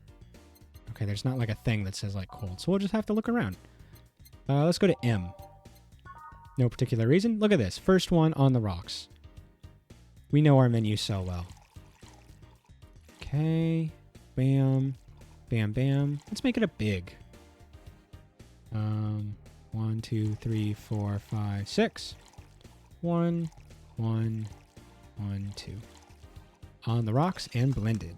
Speaker 1: Okay, there's not like a thing that says like cold, so we'll just have to look around. Let's go to M. No particular reason. Look at this. First one on the rocks. We know our menu so well. Okay. Bam. Bam, bam. Let's make it a big. 1, 2, 3, 4, 5, 6. 1, 1, 1, 2. On the rocks and blended.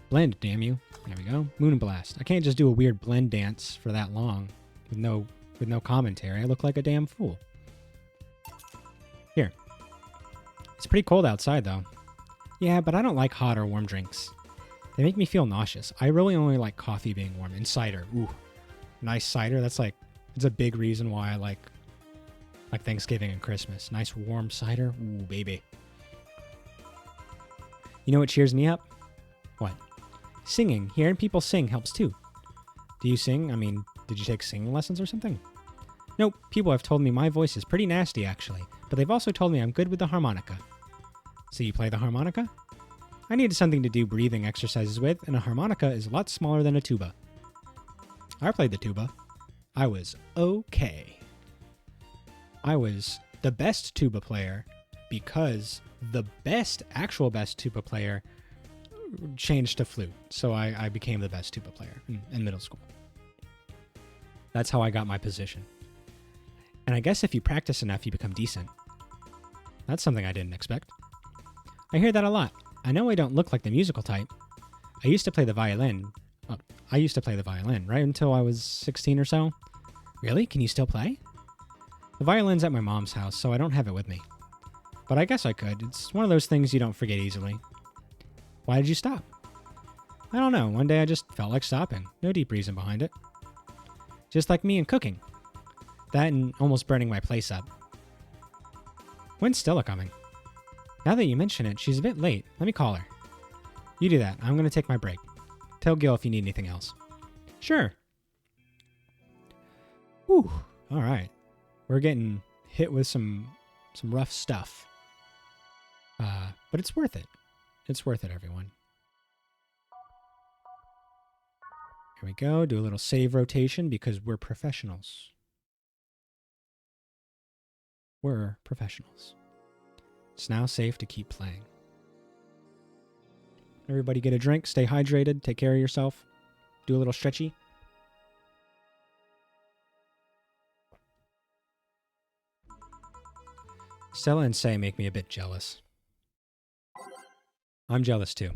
Speaker 1: Blend, damn you. There we go. Moon Blast. I can't just do a weird blend dance for that long with no commentary. I look like a damn fool. Here. It's pretty cold outside though. Yeah, but I don't like hot or warm drinks. They make me feel nauseous. I really only like coffee being warm and cider. Ooh. Nice cider. That's like it's a big reason why I like Thanksgiving and Christmas. Nice warm cider. Ooh, baby. You know what cheers me up? What? Singing. Hearing people sing helps too. Do you sing? I mean, did you take singing lessons or something? Nope. People have told me my voice is pretty nasty actually, but they've also told me I'm good with the harmonica. So you play the harmonica? I needed something to do breathing exercises with, and a harmonica is a lot smaller than a tuba. I played the tuba. I was okay. I was the best tuba player because the actual best tuba player changed to flute. So I became the best tuba player in middle school. That's how I got my position. And I guess if you practice enough, you become decent. That's something I didn't expect. I hear that a lot. I know I don't look like the musical type. I used to play the violin. Oh, I used to play the violin, right until I was 16 or so. Really? Can you still play? The violin's at my mom's house, so I don't have it with me. But I guess I could. It's one of those things you don't forget easily. Why did you stop? I don't know. One day I just felt like stopping. No deep reason behind it. Just like me and cooking. That and almost burning my place up. When's Stella coming? Now that you mention it, she's a bit late. Let me call her. You do that. I'm going to take my break. Tell Gil if you need anything else. Sure. Whew. All right. We're getting hit with some rough stuff. But it's worth it. It's worth it, everyone. Here we go. Do a little save rotation because we're professionals. We're professionals. It's now safe to keep playing. Everybody get a drink, stay hydrated, take care of yourself, do a little stretchy. Stella and Sei make me a bit jealous. I'm jealous too.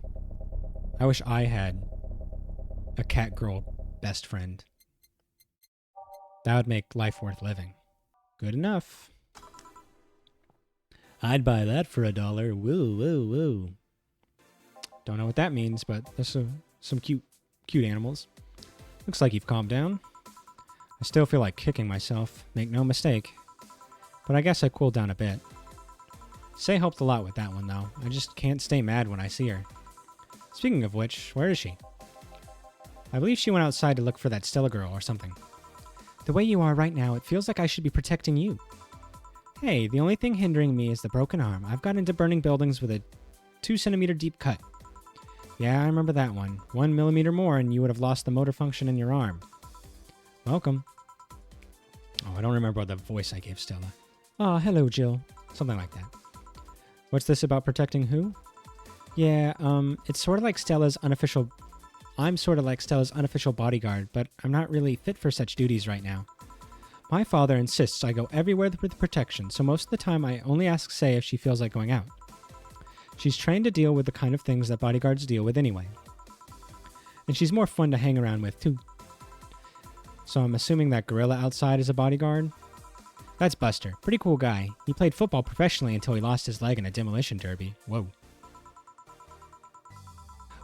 Speaker 1: I wish I had a cat girl best friend. That would make life worth living. Good enough. I'd buy that for $1. Woo, woo, woo. Don't know what that means, but there's some cute animals. Looks like you've calmed down. I still feel like kicking myself, make no mistake. But I guess I cooled down a bit. Sei helped a lot with that one, though. I just can't stay mad when I see her. Speaking of which, where is she? I believe she went outside to look for that Stella girl or something. The way you are right now, it feels like I should be protecting you. Hey, the only thing hindering me is the broken arm. I've got into burning buildings with a 2 centimeter deep cut. Yeah, I remember that one. 1 millimeter more and you would have lost the motor function in your arm. Welcome. Oh, I don't remember what the voice I gave Stella. Ah, hello, Jill. Something like that. What's this about protecting who? Yeah, it's sort of like Stella's unofficial... I'm sort of like Stella's unofficial bodyguard, but I'm not really fit for such duties right now. My father insists I go everywhere with protection, so most of the time I only ask Say if she feels like going out. She's trained to deal with the kind of things that bodyguards deal with anyway. And she's more fun to hang around with, too. So I'm assuming that gorilla outside is a bodyguard? That's Buster. Pretty cool guy. He played football professionally until he lost his leg in a demolition derby. Whoa.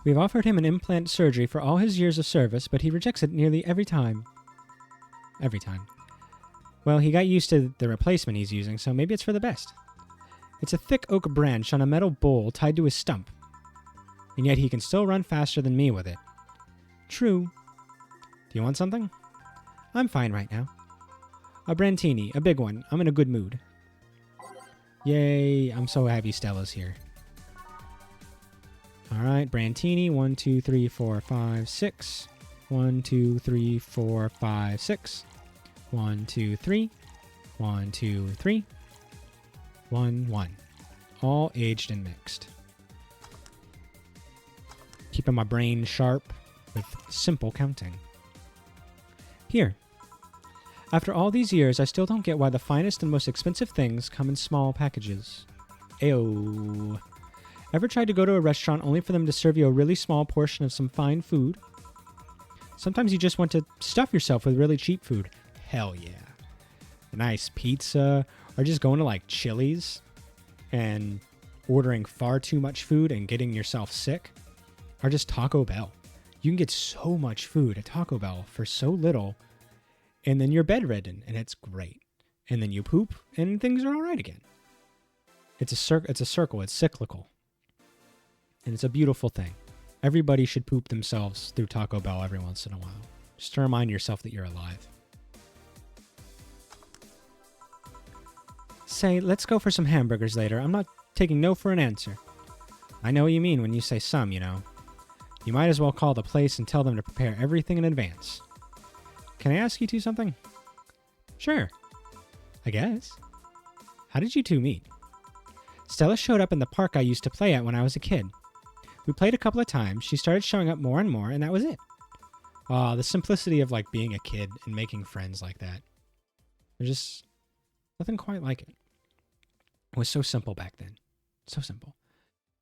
Speaker 1: We've offered him an implant surgery for all his years of service, but he rejects it nearly every time. Every time. Well, he got used to the replacement he's using, so maybe it's for the best. It's a thick oak branch on a metal bowl tied to his stump. And yet he can still run faster than me with it. True. Do you want something? I'm fine right now. A Brantini, a big one. I'm in a good mood. Yay, I'm so happy Stella's here. Alright, Brantini, 1, 2, 3, 4, 5, 6. 1, 2, 3, 4, 5, 6. 1, 2, 3. 1, 2, 3. 1, 1. All aged and mixed. Keeping my brain sharp with simple counting. Here. After all these years, I still don't get why the finest and most expensive things come in small packages. Ayo. Ever tried to go to a restaurant only for them to serve you a really small portion of some fine food? Sometimes you just want to stuff yourself with really cheap food. Hell yeah. A nice pizza, or just going to like Chili's and ordering far too much food and getting yourself sick. Or just Taco Bell. You can get so much food at Taco Bell for so little, and then you're bedridden, and it's great. And then you poop, and things are all right again. It's a circle. It's cyclical. And it's a beautiful thing. Everybody should poop themselves through Taco Bell every once in a while. Just to remind yourself that you're alive. Say, let's go for some hamburgers later. I'm not taking no for an answer. I know what you mean when you say some, you know. You might as well call the place and tell them to prepare everything in advance. Can I ask you two something? Sure. I guess. How did you two meet? Stella showed up in the park I used to play at when I was a kid. We played a couple of times, she started showing up more and more, and that was it. Aw, the simplicity of like being a kid and making friends like that. There's just nothing quite like it. It was so simple back then. So simple.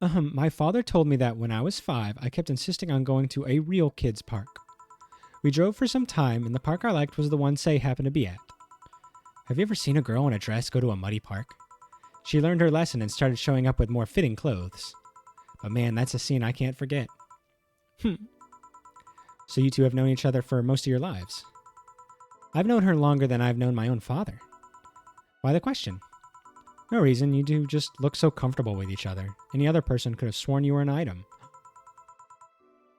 Speaker 1: My father told me that when I was 5, I kept insisting on going to a real kids' park. We drove for some time, and the park I liked was the one Say happened to be at. Have you ever seen a girl in a dress go to a muddy park? She learned her lesson and started showing up with more fitting clothes. But man, that's a scene I can't forget. So you two have known each other for most of your lives? I've known her longer than I've known my own father. Why the question? No reason, you two just look so comfortable with each other. Any other person could have sworn you were an item.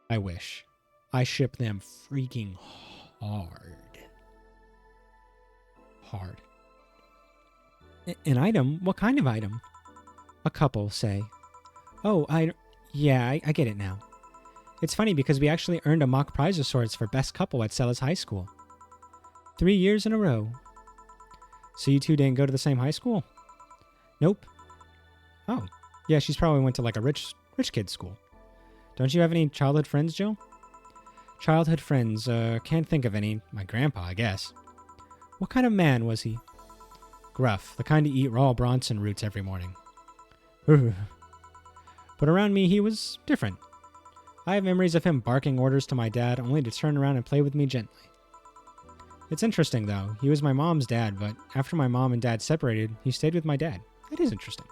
Speaker 1: I wish. I ship them freaking hard. Hard. An item? What kind of item? A couple, Say. Oh, I get it now. It's funny because we actually earned a mock prize of sorts for best couple at Stella's high school. 3 years in a row. So you two didn't go to the same high school? Nope. Oh. Yeah, she's probably went to like a rich kid's school. Don't you have any childhood friends, Jill? Childhood friends, can't think of any. My grandpa, I guess. What kind of man was he? Gruff, the kind to eat raw Bronson roots every morning. But around me, he was different. I have memories of him barking orders to my dad, only to turn around and play with me gently. It's interesting, though. He was my mom's dad, but after my mom and dad separated, he stayed with my dad. That is interesting.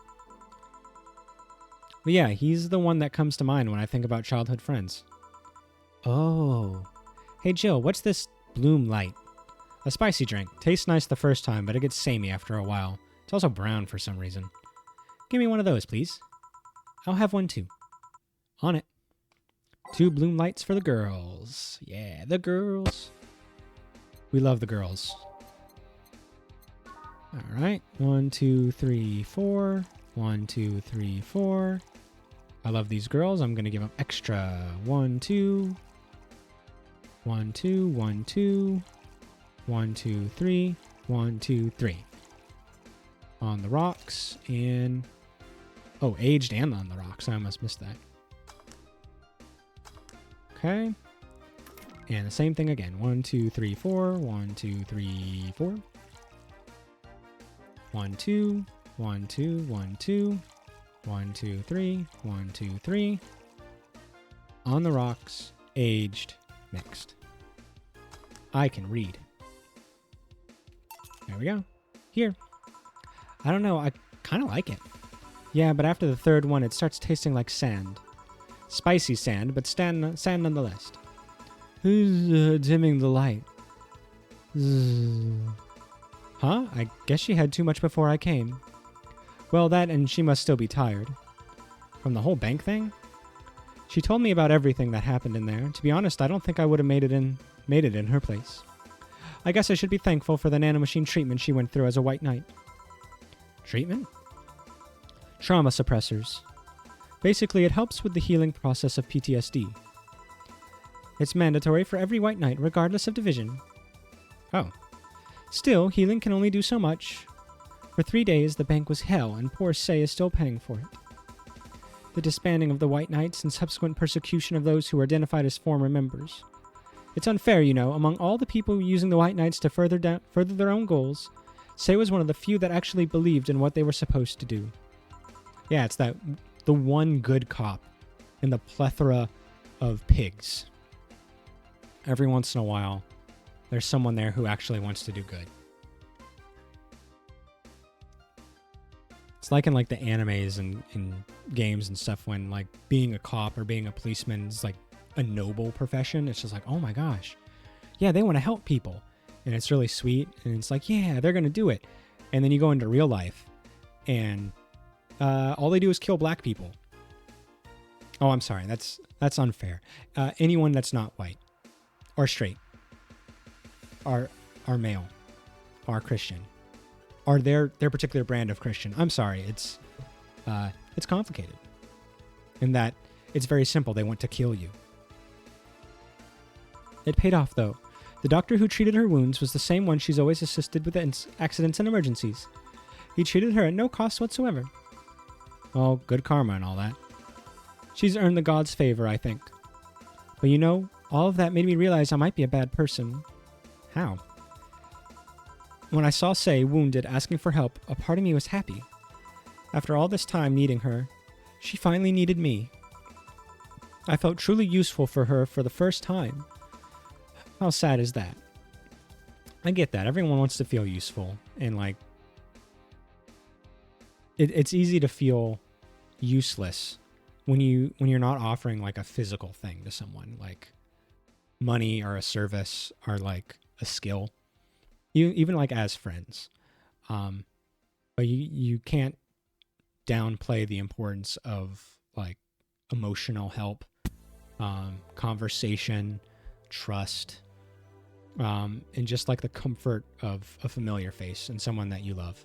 Speaker 1: But yeah, he's the one that comes to mind when I think about childhood friends. Oh. Hey, Jill, what's this Bloom Light? A spicy drink. Tastes nice the first time, but it gets samey after a while. It's also brown for some reason. Give me one of those, please. I'll have one, too. On it. 2 Bloom Lights for the girls. Yeah, the girls. We love the girls. All right. 1, 2, 3, 4. 1, 2, 3, 4. I love these girls. I'm going to give them extra. 1, 2. 1, 2, 1, 2. 1, 2, 3. 1, 2, 3. On the rocks and... Oh, aged and on the rocks. I almost missed that. Okay. And the same thing again. 1, 2, 3, 4. 1, 2, 3, 4. 1, 2. 1, 2, 1, 2. 1, 2, 3. 1, 2, 3. On the rocks, aged, mixed. I can read. There we go. Here. I don't know. I kind of like it. Yeah, but after the third one, it starts tasting like sand. Spicy sand, but sand nonetheless. Who's dimming the light? Huh? I guess she had too much before I came. Well, that and she must still be tired. From the whole bank thing? She told me about everything that happened in there. To be honest, I don't think I would have made it in her place. I guess I should be thankful for the nanomachine treatment she went through as a White Knight. Treatment? Trauma suppressors. Basically, it helps with the healing process of PTSD. It's mandatory for every White Knight, regardless of division. Oh. Still, healing can only do so much. For 3 days, the bank was hell, and poor Say is still paying for it. The disbanding of the White Knights and subsequent persecution of those who were identified as former members. It's unfair, you know, among all the people using the White Knights to further their own goals, Say was one of the few that actually believed in what they were supposed to do. Yeah, it's the one good cop in the plethora of pigs. Every once in a while, there's someone there who actually wants to do good. It's like in like the animes and games and stuff when like being a cop or being a policeman is like a noble profession. It's just like, oh my gosh. Yeah, they want to help people. And it's really sweet. And it's like, yeah, they're going to do it. And then you go into real life and all they do is kill black people. Oh, I'm sorry. That's unfair. Anyone that's not white or straight or male or Christian or their particular brand of Christian. I'm sorry. It's complicated in that it's very simple. They want to kill you. It paid off, though. The doctor who treated her wounds was the same one she's always assisted with accidents and emergencies. He treated her at no cost whatsoever. Oh, good karma and all that. She's earned the gods' favor, I think. But you know, all of that made me realize I might be a bad person. How? When I saw Say wounded, asking for help, a part of me was happy. After all this time needing her, she finally needed me. I felt truly useful for her for the first time. How sad is that? I get that. Everyone wants to feel useful. And like, it's easy to feel useless when you're not offering like a physical thing to someone, like money or a service or like a skill. Even like as friends. But you can't downplay the importance of like emotional help, conversation, trust, and just like the comfort of a familiar face and someone that you love.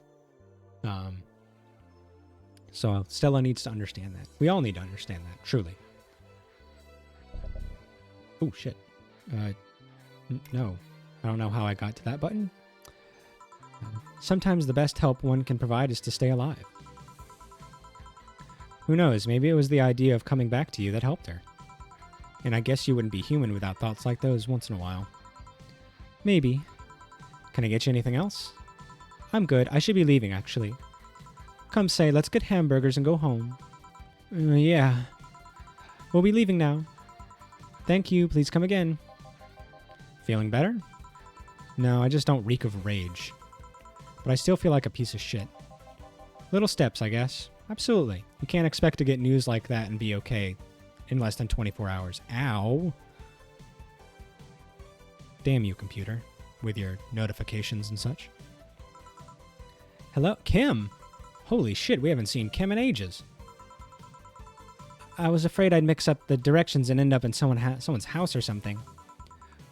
Speaker 1: So Stella needs to understand that. We all need to understand that, truly. Oh, shit. No. I don't know how I got to that button. Sometimes the best help one can provide is to stay alive. Who knows, maybe it was the idea of coming back to you that helped her. And I guess you wouldn't be human without thoughts like those once in a while. Maybe. Can I get you anything else? I'm good. I should be leaving, actually. Come, Say, let's get hamburgers and go home. Yeah. We'll be leaving now. Thank you. Please come again. Feeling better? No, I just don't reek of rage. But I still feel like a piece of shit. Little steps, I guess. Absolutely. You can't expect to get news like that and be okay in less than 24 hours. Ow. Damn you, computer. With your notifications and such. Hello? Kim! Holy shit, we haven't seen Kim in ages. I was afraid I'd mix up the directions and end up in someone's house or something.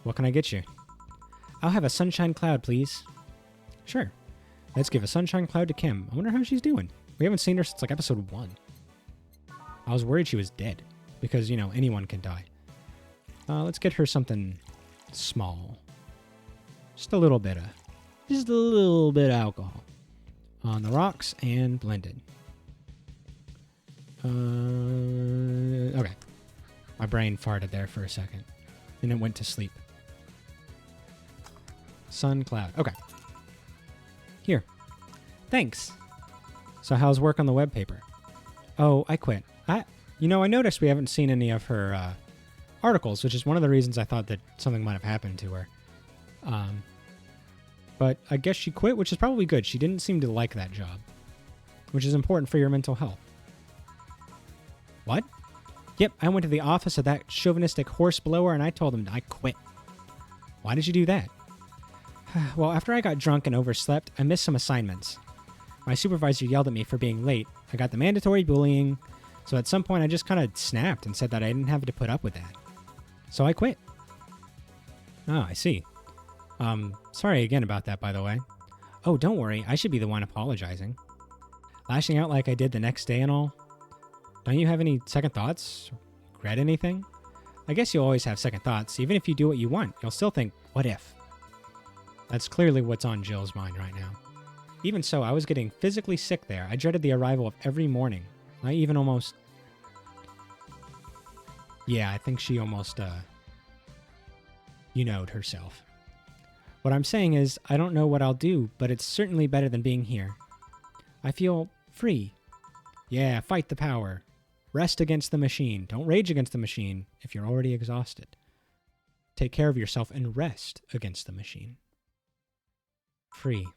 Speaker 1: What can I get you? I'll have a sunshine cloud, please. Sure. Let's give a sunshine cloud to Kim. I wonder how she's doing. We haven't seen her since like episode 1. I was worried she was dead because, you know, anyone can die. Let's get her something small. Just a little bit of alcohol on the rocks and blended. Okay. My brain farted there for a second. And it went to sleep. Sun cloud. Okay. Here. Thanks. So how's work on the web paper? Oh, I quit. I noticed we haven't seen any of her articles, which is one of the reasons I thought that something might have happened to her. But I guess she quit, which is probably good. She didn't seem to like that job, which is important for your mental health. What? Yep, I went to the office of that chauvinistic horse blower and I told him I quit. Why did you do that? Well, after I got drunk and overslept, I missed some assignments. My supervisor yelled at me for being late. I got the mandatory bullying, so at some point I just kind of snapped and said that I didn't have to put up with that. So I quit. Oh, I see. Sorry again about that, by the way. Oh, don't worry, I should be the one apologizing. Lashing out like I did the next day and all. Don't you have any second thoughts? Regret anything? I guess you'll always have second thoughts. Even if you do what you want, you'll still think, what if? That's clearly what's on Jill's mind right now. Even so, I was getting physically sick there. I dreaded the arrival of every morning. I even almost... Yeah, I think she almost, you-knowed herself. What I'm saying is, I don't know what I'll do, but it's certainly better than being here. I feel free. Yeah, fight the power. Rest against the machine. Don't rage against the machine if you're already exhausted. Take care of yourself and rest against the machine. Free.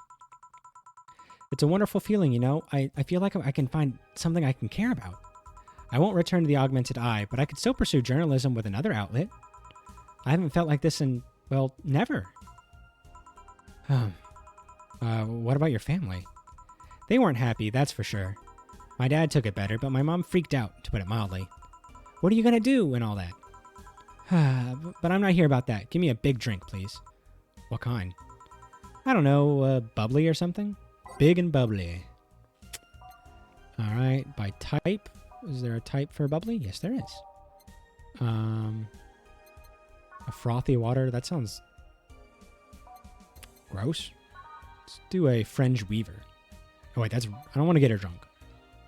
Speaker 1: It's a wonderful feeling, you know. I feel like I can find something I can care about. I won't return to the augmented eye, but I could still pursue journalism with another outlet. I haven't felt like this in, well, never. What about your family? They weren't happy, that's for sure. My dad took it better, but my mom freaked out, to put it mildly. What are you gonna do and all that? But I'm not here about that. Give me a big drink, please. What kind? I don't know, bubbly or something? Big and bubbly. Alright, by type. Is there a type for bubbly? Yes, there is. A frothy water. That sounds gross. Let's do a French Weaver. Oh, wait, I don't want to get her drunk.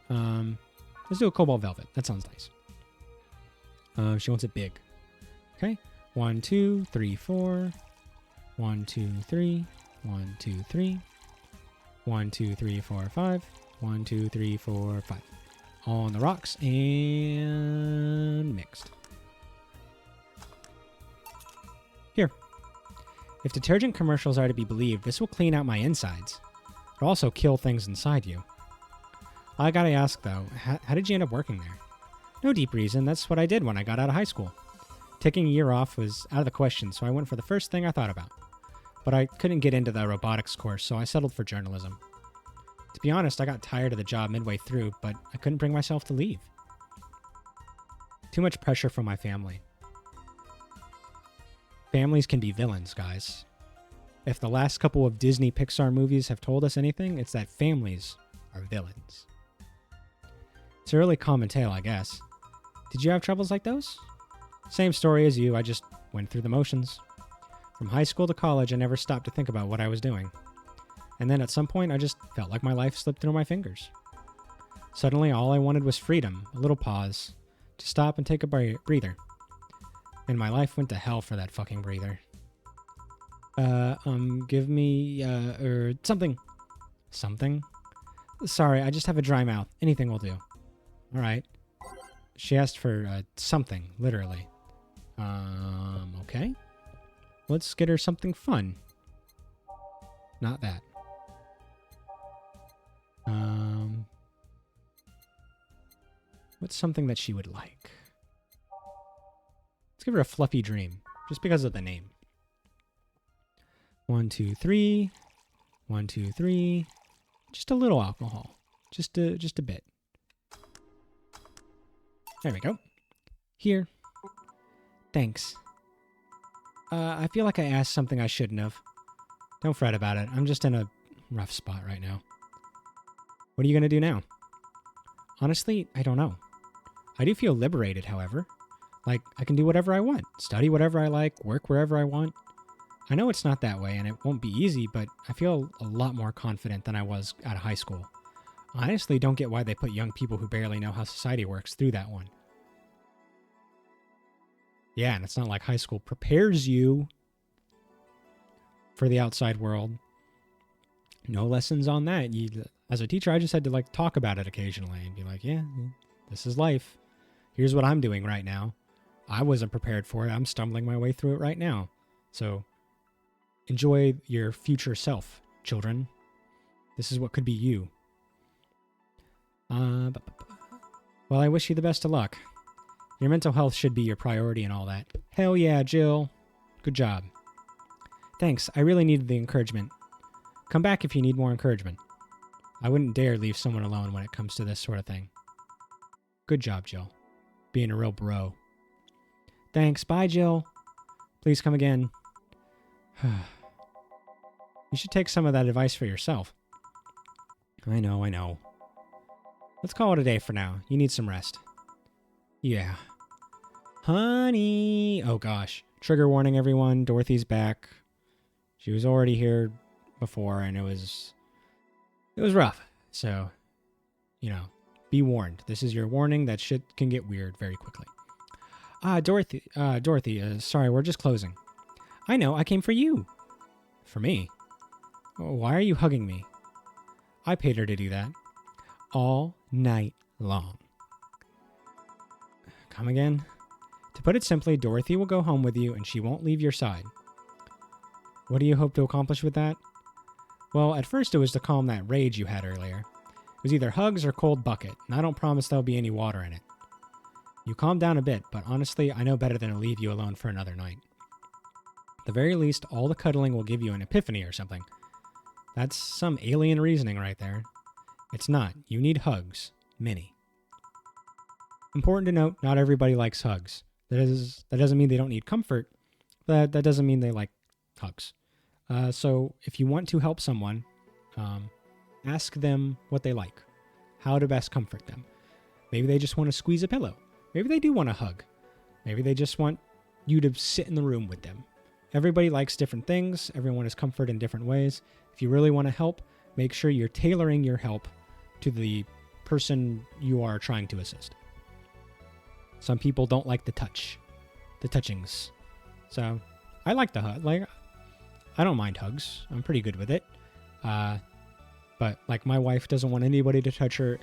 Speaker 1: Let's do a Cobalt Velvet. That sounds nice. She wants it big. Okay. 1, 2, 3, 4. 1, 2, 3. 1, 2, 3. 1, 2, 3, 4, 5. 1, 2, 3, 4, 5. On the rocks and mixed. Here. If detergent commercials are to be believed, this will clean out my insides. It'll also kill things inside you. I gotta ask though, how did you end up working there? No deep reason, that's what I did when I got out of high school. Taking a year off was out of the question, so I went for the first thing I thought about. But I couldn't get into the robotics course, so I settled for journalism. To be honest, I got tired of the job midway through, but I couldn't bring myself to leave. Too much pressure from my family. Families can be villains, guys. If the last couple of Disney Pixar movies have told us anything, it's that families are villains. It's a really common tale, I guess. Did you have troubles like those? Same story as you, I just went through the motions. From high school to college, I never stopped to think about what I was doing. And then at some point, I just felt like my life slipped through my fingers. Suddenly, all I wanted was freedom, a little pause, to stop and take a breather. And my life went to hell for that fucking breather. Give me, something. Something? Sorry, I just have a dry mouth. Anything will do. Alright. She asked for, something, literally. Okay. Let's get her something fun. Not that. What's something that she would like? Let's give her a fluffy dream, just because of the name. 1, 2, 3. 1, 2, 3. Just a little alcohol. Just a bit. There we go. Here. Thanks. I feel like I asked something I shouldn't have. Don't fret about it. I'm just in a rough spot right now. What are you going to do now? Honestly, I don't know. I do feel liberated, however. Like, I can do whatever I want, study whatever I like, work wherever I want. I know it's not that way, and it won't be easy, but I feel a lot more confident than I was out of high school. I honestly don't get why they put young people who barely know how society works through that one. Yeah, and it's not like high school prepares you for the outside world. No lessons on that. As a teacher, I just had to like talk about it occasionally and be like, yeah, this is life. Here's what I'm doing right now. I wasn't prepared for it. I'm stumbling my way through it right now. So enjoy your future self, children. This is what could be you. Well, I wish you the best of luck. Your mental health should be your priority and all that. Hell yeah, Jill. Good job. Thanks. I really needed the encouragement. Come back if you need more encouragement. I wouldn't dare leave someone alone when it comes to this sort of thing. Good job, Jill. Being a real bro. Thanks. Bye, Jill. Please come again. You should take some of that advice for yourself. I know. Let's call it a day for now. You need some rest. Yeah. Honey. Oh, gosh. Trigger warning, everyone. Dorothy's back. She was already here before, and it was rough. So, be warned. This is your warning that shit can get weird very quickly. Dorothy, sorry, we're just closing. I know, I came for you. For me? Why are you hugging me? I paid her to do that. All night long. Come again? To put it simply, Dorothy will go home with you and she won't leave your side. What do you hope to accomplish with that? Well, at first it was to calm that rage you had earlier. It was either hugs or cold bucket, and I don't promise there'll be any water in it. You calmed down a bit, but honestly, I know better than to leave you alone for another night. At the very least, all the cuddling will give you an epiphany or something. That's some alien reasoning right there. It's not. You need hugs. Many. Important to note, not everybody likes hugs. That doesn't mean they don't need comfort, but that doesn't mean they like hugs. So if you want to help someone, ask them what they like, how to best comfort them. Maybe they just want to squeeze a pillow. Maybe they do want a hug. Maybe they just want you to sit in the room with them. Everybody likes different things. Everyone is comfort in different ways. If you really want to help, make sure you're tailoring your help to the person you are trying to assist. Some people don't like the touchings. So I like the hug. Like, I don't mind hugs. I'm pretty good with it. But like my wife doesn't want anybody to touch her,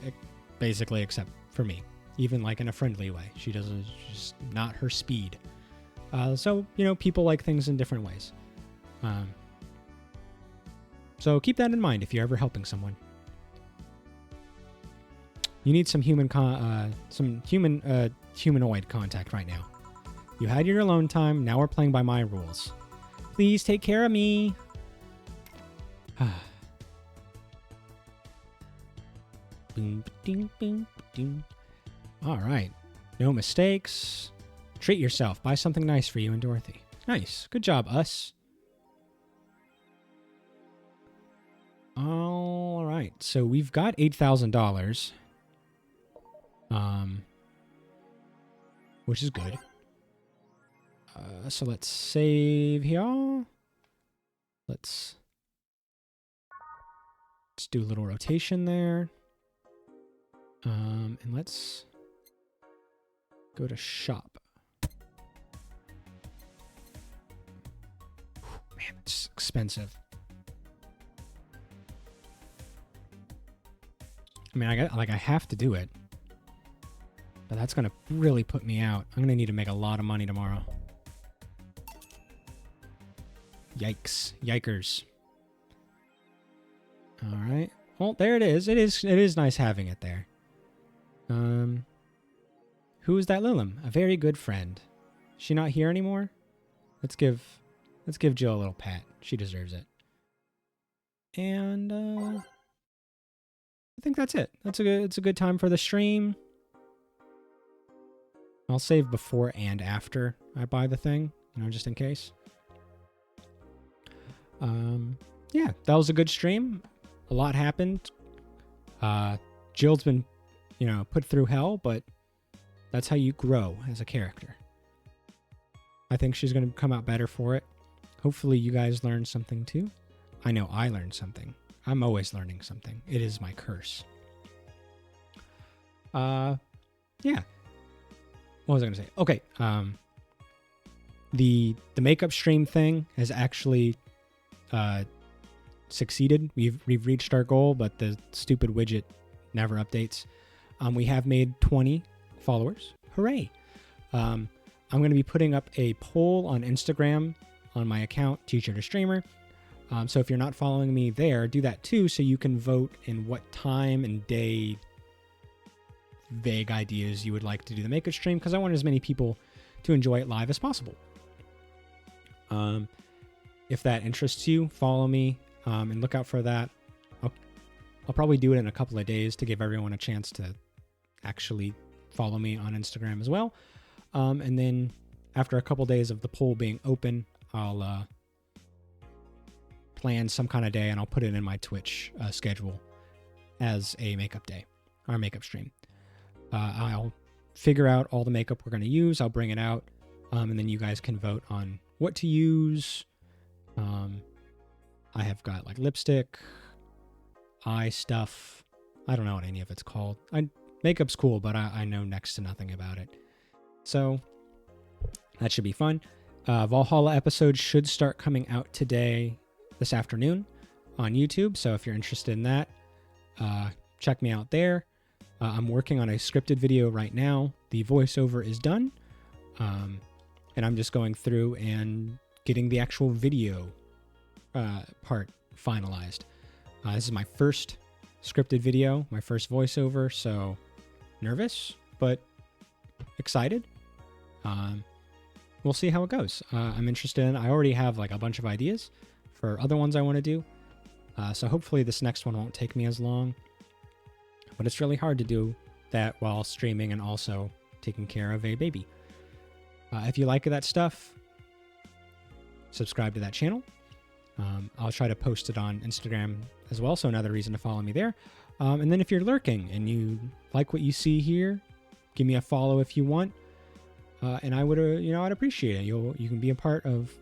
Speaker 1: basically, except for me. Even like in a friendly way. She doesn't, just not her speed. So, people like things in different ways. So keep that in mind if you're ever helping someone. You need some humanoid contact right now. You had your alone time. Now we're playing by my rules. Please take care of me. All right. No mistakes. Treat yourself. Buy something nice for you and Dorothy. Nice. Good job, us. All right. So we've got $8,000. Which is good. So let's save here. Let's do a little rotation there. And let's go to shop. Man, it's expensive. I mean, I have to do it. But that's going to really put me out. I'm going to need to make a lot of money tomorrow. Yikes. Yikers. All right. Well, there it is. It is nice having it there. Who is that Lilim? A very good friend. Is she not here anymore? Let's give Jill a little pat. She deserves it. And I think that's it. It's a good time for the stream. I'll save before and after I buy the thing, just in case. Yeah, that was a good stream. A lot happened. Jill's been, put through hell, but That's how you grow as a character. I think she's going to come out better for it. Hopefully you guys learned something too. I know I learned something. I'm always learning something. It is my curse. Yeah. What was I going to say? Okay. The makeup stream thing has actually succeeded. We've reached our goal, but the stupid widget never updates. We have made 20 followers. Hooray. I'm going to be putting up a poll on Instagram on my account, Teacher to Streamer. So if you're not following me there, do that too, so you can vote in what time and day vague ideas you would like to do the makeup stream, because I want as many people to enjoy it live as possible. If that interests you, follow me and look out for that. I'll probably do it in a couple of days to give everyone a chance to actually follow me on Instagram as well. And then after a couple days of the poll being open, I'll plan some kind of day and I'll put it in my Twitch schedule as a makeup day or makeup stream. I'll figure out all the makeup we're going to use. I'll bring it out, and then you guys can vote on what to use. I have got like lipstick, eye stuff. I don't know what any of it's called. Makeup's cool, but I know next to nothing about it. So that should be fun. Valhalla episodes should start coming out this afternoon on YouTube. So if you're interested in that, check me out there. I'm working on a scripted video right now. The voiceover is done. And I'm just going through and getting the actual video part finalized. This is my first scripted video, my first voiceover, so nervous, but excited. We'll see how it goes. I'm interested I already have like a bunch of ideas for other ones I want to do. So hopefully this next one won't take me as long. But it's really hard to do that while streaming and also taking care of a baby. If you like that stuff, subscribe to that channel. I'll try to post it on Instagram as well, so another reason to follow me there. And then if you're lurking and you like what you see here, give me a follow if you want. And I would, I'd appreciate it. You can be a part of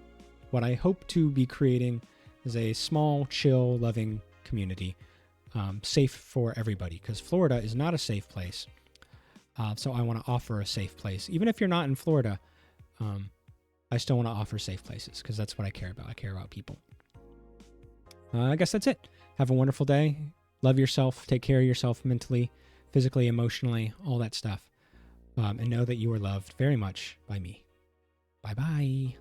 Speaker 1: what I hope to be creating as a small, chill, loving community. Safe for everybody, because Florida is not a safe place. So I want to offer a safe place. Even if you're not in Florida, I still want to offer safe places, because that's what I care about. I care about people. I guess that's it. Have a wonderful day. Love yourself. Take care of yourself mentally, physically, emotionally, all that stuff. And know that you are loved very much by me. Bye-bye.